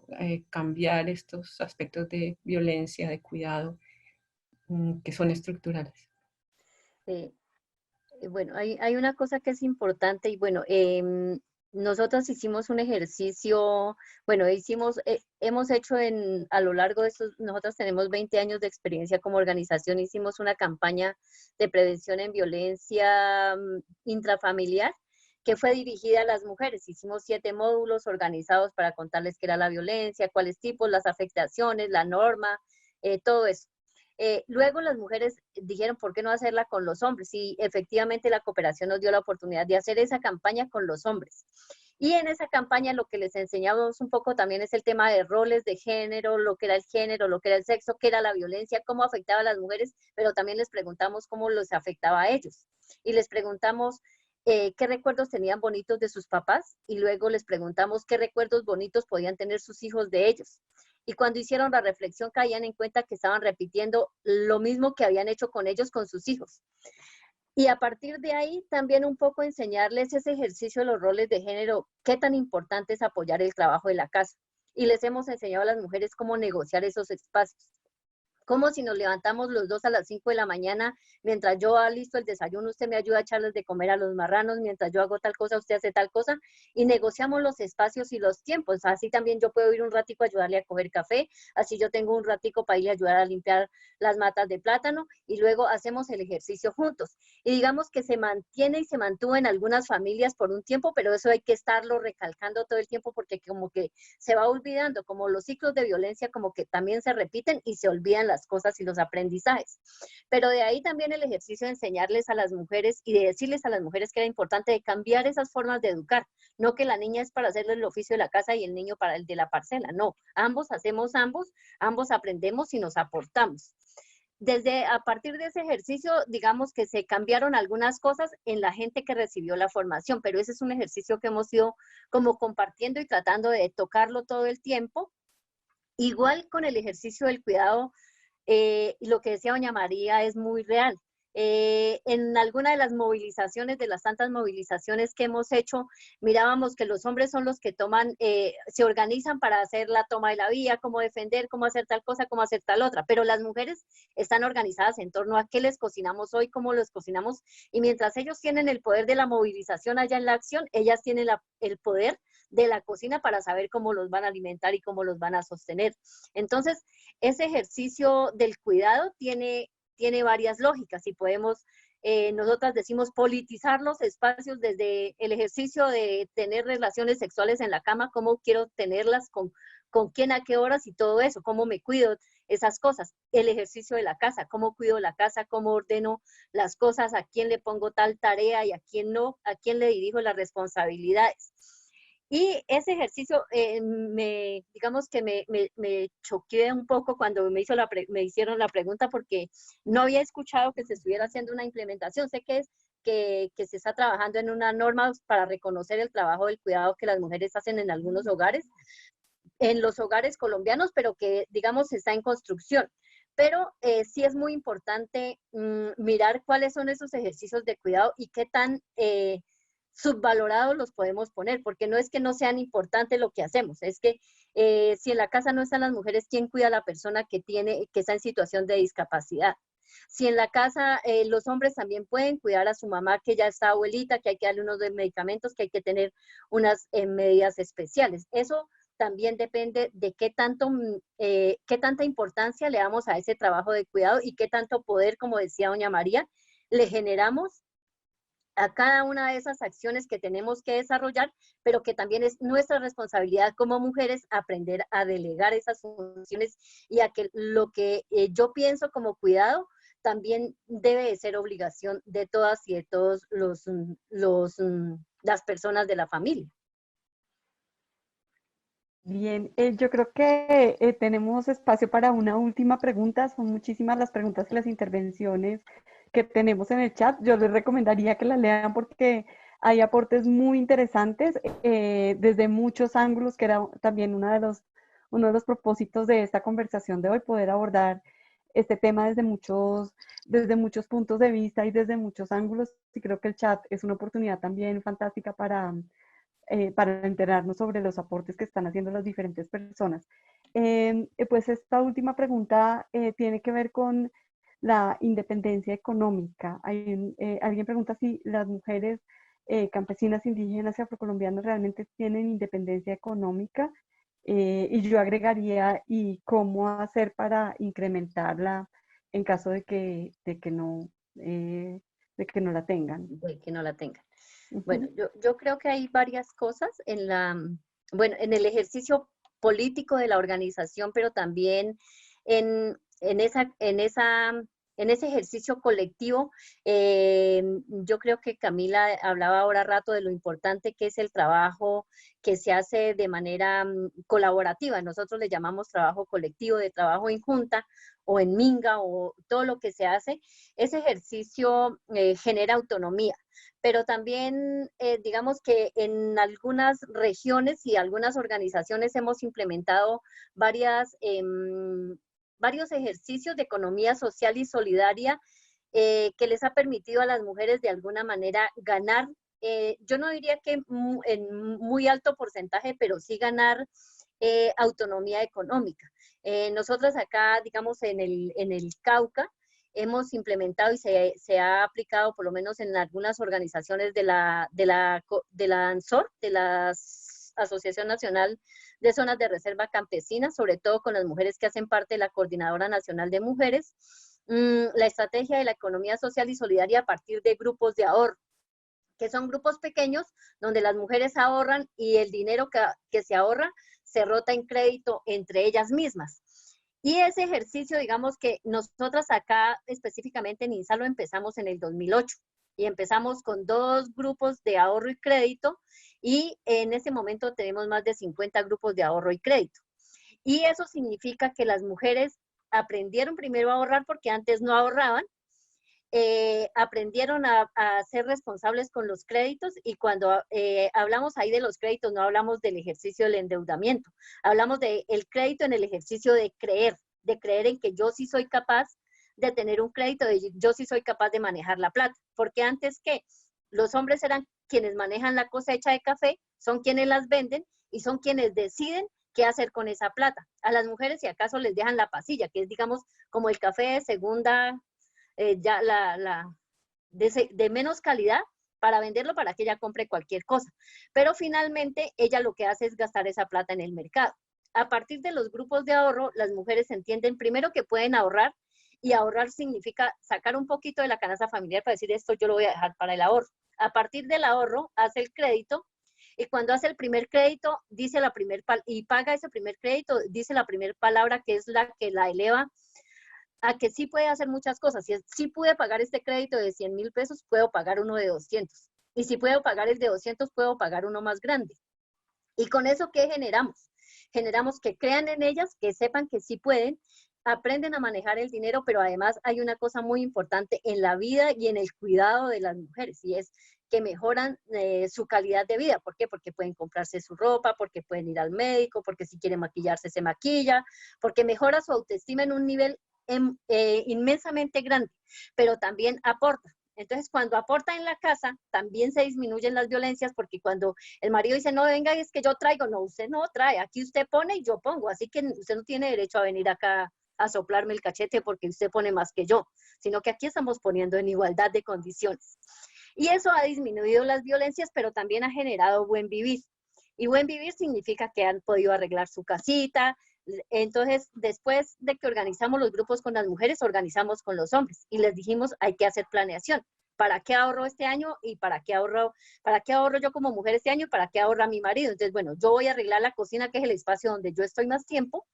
cambiar estos aspectos de violencia, de cuidado, que son estructurales. Bueno, hay una cosa que es importante y bueno, nosotros hicimos un ejercicio, bueno, hemos hecho a lo largo de estos, nosotros tenemos 20 años de experiencia como organización, hicimos una campaña de prevención en violencia intrafamiliar que fue dirigida a las mujeres. Hicimos 7 módulos organizados para contarles qué era la violencia, cuáles tipos, las afectaciones, la norma, todo eso. Luego las mujeres dijeron, ¿por qué no hacerla con los hombres? Y efectivamente la cooperación nos dio la oportunidad de hacer esa campaña con los hombres. Y en esa campaña lo que les enseñamos un poco también es el tema de roles de género, lo que era el género, lo que era el sexo, qué era la violencia, cómo afectaba a las mujeres, pero también les preguntamos cómo los afectaba a ellos. Y les preguntamos qué recuerdos tenían bonitos de sus papás y luego les preguntamos qué recuerdos bonitos podían tener sus hijos de ellos. Y cuando hicieron la reflexión caían en cuenta que estaban repitiendo lo mismo que habían hecho con ellos, con sus hijos. Y a partir de ahí también un poco enseñarles ese ejercicio de los roles de género, qué tan importante es apoyar el trabajo de la casa. Y les hemos enseñado a las mujeres cómo negociar esos espacios. Como si nos levantamos los dos a las 5 de la mañana, mientras yo alisto el desayuno, usted me ayuda a echarles de comer a los marranos, mientras yo hago tal cosa, usted hace tal cosa, y negociamos los espacios y los tiempos. Así también yo puedo ir un ratico a ayudarle a coger café, así yo tengo un ratico para irle a ayudar a limpiar las matas de plátano, y luego hacemos el ejercicio juntos. Y digamos que se mantiene y se mantuvo en algunas familias por un tiempo, pero eso hay que estarlo recalcando todo el tiempo porque como que se va olvidando, como los ciclos de violencia como que también se repiten y se olvidan las cosas y los aprendizajes. Pero de ahí también el ejercicio de enseñarles a las mujeres y de decirles a las mujeres que era importante de cambiar esas formas de educar, no que la niña es para hacerle el oficio de la casa y el niño para el de la parcela, no, ambos hacemos ambos aprendemos y nos aportamos. a partir de ese ejercicio, digamos que se cambiaron algunas cosas en la gente que recibió la formación, pero ese es un ejercicio que hemos ido como compartiendo y tratando de tocarlo todo el tiempo. Igual con el ejercicio del cuidado, lo que decía doña María es muy real. En alguna de las movilizaciones, de las tantas movilizaciones que hemos hecho, mirábamos que los hombres son los que se organizan para hacer la toma de la vía, cómo defender, cómo hacer tal cosa, cómo hacer tal otra, pero las mujeres están organizadas en torno a qué les cocinamos hoy, cómo los cocinamos, y mientras ellos tienen el poder de la movilización allá en la acción, ellas tienen el poder de la cocina para saber cómo los van a alimentar y cómo los van a sostener. Entonces, ese ejercicio del cuidado tiene varias lógicas y podemos, nosotras decimos, politizar los espacios desde el ejercicio de tener relaciones sexuales en la cama, cómo quiero tenerlas, con quién, a qué horas y todo eso, cómo me cuido, esas cosas. El ejercicio de la casa, cómo cuido la casa, cómo ordeno las cosas, a quién le pongo tal tarea y a quién no, a quién le dirijo las responsabilidades. Y ese ejercicio, digamos que me choqué un poco cuando me hicieron la pregunta, porque no había escuchado que se estuviera haciendo una implementación. Sé que se está trabajando en una norma para reconocer el trabajo del cuidado que las mujeres hacen en algunos hogares, en los hogares colombianos, pero que, digamos, está en construcción. Pero sí es muy importante mirar cuáles son esos ejercicios de cuidado y qué tan subvalorados los podemos poner, porque no es que no sean importantes lo que hacemos, es que si en la casa no están las mujeres, ¿quién cuida a la persona que está en situación de discapacidad? Si en la casa los hombres también pueden cuidar a su mamá que ya está abuelita, que hay que darle unos medicamentos, que hay que tener unas medidas especiales. Eso también depende de qué tanta importancia le damos a ese trabajo de cuidado y qué tanto poder, como decía doña María, le generamos a cada una de esas acciones que tenemos que desarrollar, pero que también es nuestra responsabilidad como mujeres aprender a delegar esas funciones y a que lo que yo pienso como cuidado también debe de ser obligación de todas y de todos las personas de la familia. Bien, yo creo que tenemos espacio para una última pregunta. Son muchísimas las preguntas y las intervenciones que tenemos en el chat. Yo les recomendaría que las lean porque hay aportes muy interesantes desde muchos ángulos, que era también uno de los propósitos de esta conversación de hoy, poder abordar este tema desde muchos puntos de vista y desde muchos ángulos. Y creo que el chat es una oportunidad también fantástica para enterarnos sobre los aportes que están haciendo las diferentes personas. Pues esta última pregunta tiene que ver con la independencia económica. Alguien pregunta si las mujeres campesinas, indígenas y afrocolombianas realmente tienen independencia económica, y yo agregaría, ¿y cómo hacer para incrementarla en caso de que no la tengan? De que no la tengan. Bueno, yo creo que hay varias cosas en el ejercicio político de la organización, pero también en ese ejercicio colectivo. Yo creo que Camila hablaba ahora rato de lo importante que es el trabajo que se hace de manera colaborativa. Nosotros le llamamos trabajo colectivo, de trabajo en junta o en minga, o todo lo que se hace. Ese ejercicio genera autonomía, pero también digamos que en algunas regiones y algunas organizaciones hemos implementado varios ejercicios de economía social y solidaria que les ha permitido a las mujeres de alguna manera ganar, yo no diría que en muy alto porcentaje, pero sí ganar autonomía económica. Nosotras acá, digamos, en el Cauca, hemos implementado y se ha aplicado, por lo menos en algunas organizaciones de la ANSOR, de la Asociación Nacional de Zonas de Reserva Campesina, sobre todo con las mujeres que hacen parte de la Coordinadora Nacional de Mujeres, la estrategia de la economía social y solidaria a partir de grupos de ahorro, que son grupos pequeños donde las mujeres ahorran y el dinero que se ahorra se rota en crédito entre ellas mismas. Y ese ejercicio, digamos que nosotras acá específicamente en INSA lo empezamos en el 2008 y empezamos con 2 grupos de ahorro y crédito, y en ese momento tenemos más de 50 grupos de ahorro y crédito. Y eso significa que las mujeres aprendieron primero a ahorrar porque antes no ahorraban, aprendieron a ser responsables con los créditos y cuando hablamos ahí de los créditos no hablamos del ejercicio del endeudamiento, hablamos del crédito en el ejercicio de creer en que yo sí soy capaz de tener un crédito, yo sí soy capaz de manejar la plata, porque antes que los hombres eran quienes manejan la cosecha de café, son quienes las venden y son quienes deciden qué hacer con esa plata. A las mujeres si acaso les dejan la pasilla, que es digamos como el café de segunda, ya de menos calidad para venderlo para que ella compre cualquier cosa. Pero finalmente ella lo que hace es gastar esa plata en el mercado. A partir de los grupos de ahorro, las mujeres entienden primero que pueden ahorrar y ahorrar significa sacar un poquito de la canasta familiar para decir esto yo lo voy a dejar para el ahorro. A partir del ahorro hace el crédito y cuando hace el primer crédito dice y paga ese primer crédito, dice la primera palabra que es la que la eleva a que sí puede hacer muchas cosas. Si sí pude pagar este crédito de 100,000 pesos, puedo pagar uno de 200. Y si puedo pagar el de 200, puedo pagar uno más grande. Y con eso, ¿qué generamos? Generamos que crean en ellas, que sepan que sí pueden, aprenden a manejar el dinero, pero además hay una cosa muy importante en la vida y en el cuidado de las mujeres, y es que mejoran su calidad de vida. ¿Por qué? Porque pueden comprarse su ropa, porque pueden ir al médico, porque si quieren maquillarse se maquilla, porque mejora su autoestima en un nivel inmensamente grande, pero también aporta. Entonces, cuando aporta en la casa, también se disminuyen las violencias, porque cuando el marido dice, no, venga, es que yo traigo, no, usted no trae, aquí usted pone y yo pongo, así que usted no tiene derecho a venir acá a soplarme el cachete porque usted pone más que yo, sino que aquí estamos poniendo en igualdad de condiciones. Y eso ha disminuido las violencias, pero también ha generado buen vivir. Y buen vivir significa que han podido arreglar su casita. Entonces, después de que organizamos los grupos con las mujeres, organizamos con los hombres y les dijimos, hay que hacer planeación. ¿Para qué ahorro este año y para qué ahorro yo como mujer este año y para qué ahorra mi marido? Entonces, bueno, yo voy a arreglar la cocina, que es el espacio donde yo estoy más tiempo,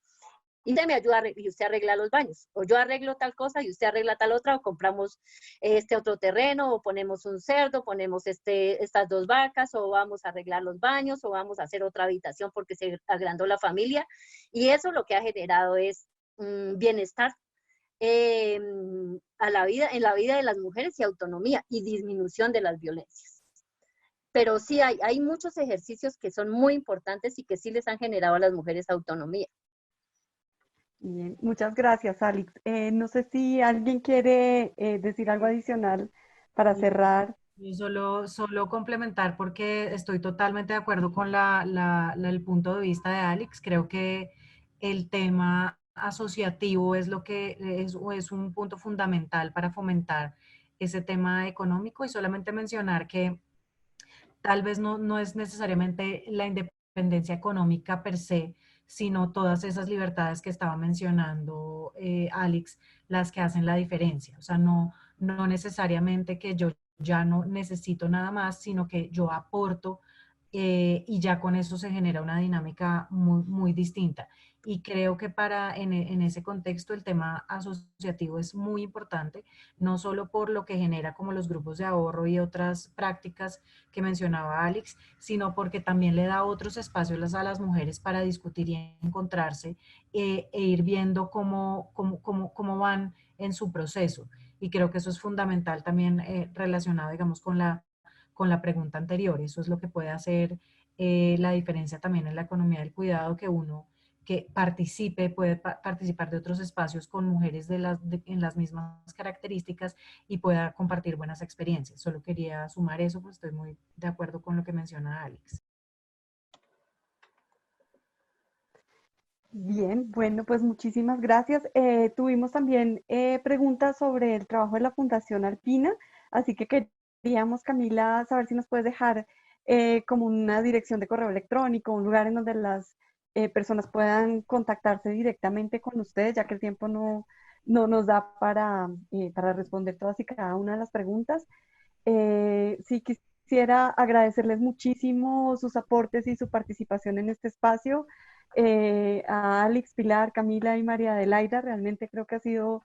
y usted me ayuda y usted arregla los baños, o yo arreglo tal cosa y usted arregla tal otra, o compramos este otro terreno, o ponemos un cerdo, ponemos estas 2 vacas, o vamos a arreglar los baños, o vamos a hacer otra habitación porque se agrandó la familia, y eso lo que ha generado es bienestar en la vida de las mujeres y autonomía y disminución de las violencias. Pero sí hay muchos ejercicios que son muy importantes y que sí les han generado a las mujeres autonomía. Bien, muchas gracias, Alex. No sé si alguien quiere decir algo adicional para cerrar. Yo solo complementar porque estoy totalmente de acuerdo con el punto de vista de Alex. Creo que el tema asociativo es lo que es un punto fundamental para fomentar ese tema económico, y solamente mencionar que tal vez no es necesariamente la independencia económica per se, sino todas esas libertades que estaba mencionando Alex, las que hacen la diferencia. O sea, no necesariamente que yo ya no necesito nada más, sino que yo aporto y ya con eso se genera una dinámica muy, muy distinta. Y creo que en ese contexto el tema asociativo es muy importante, no solo por lo que genera como los grupos de ahorro y otras prácticas que mencionaba Alex, sino porque también le da otros espacios a las mujeres para discutir y encontrarse e ir viendo cómo van en su proceso. Y creo que eso es fundamental también relacionado, digamos, con la pregunta anterior. Eso es lo que puede hacer la diferencia también en la economía del cuidado, que uno que participe, puede participar de otros espacios con mujeres en las mismas características y pueda compartir buenas experiencias. Solo quería sumar eso, pues estoy muy de acuerdo con lo que menciona Alex. Bien, bueno, pues muchísimas gracias. Tuvimos también preguntas sobre el trabajo de la Fundación Alpina, así que queríamos, Camila, saber si nos puedes dejar como una dirección de correo electrónico, un lugar en donde las personas puedan contactarse directamente con ustedes, ya que el tiempo no nos da para responder todas y cada una de las preguntas. Sí quisiera agradecerles muchísimo sus aportes y su participación en este espacio. A Alex, Pilar, Camila y María Adelaida, realmente creo que ha sido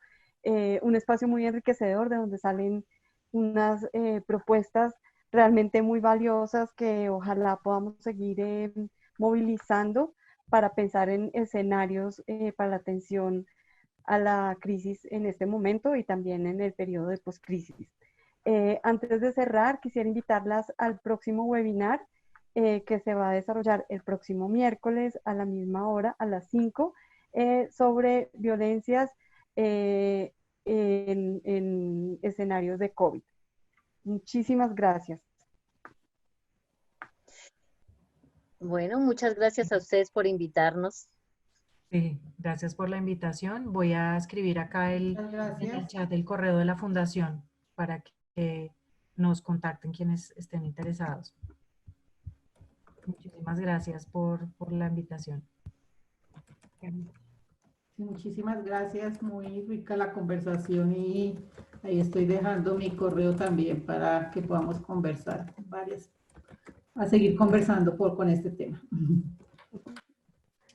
un espacio muy enriquecedor, de donde salen unas propuestas realmente muy valiosas que ojalá podamos seguir movilizando para pensar en escenarios para la atención a la crisis en este momento y también en el periodo de poscrisis. Antes de cerrar, quisiera invitarlas al próximo webinar que se va a desarrollar el próximo miércoles a la misma hora, a las 5, sobre violencias en escenarios de COVID. Muchísimas gracias. Bueno, muchas gracias a ustedes por invitarnos. Sí, gracias por la invitación. Voy a escribir acá en el chat el correo de la fundación para que nos contacten quienes estén interesados. Muchísimas gracias por la invitación. Muchísimas gracias, muy rica la conversación y ahí estoy dejando mi correo también para que podamos conversar a seguir conversando con este tema.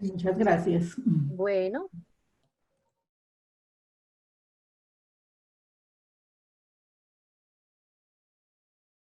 Muchas gracias. Bueno.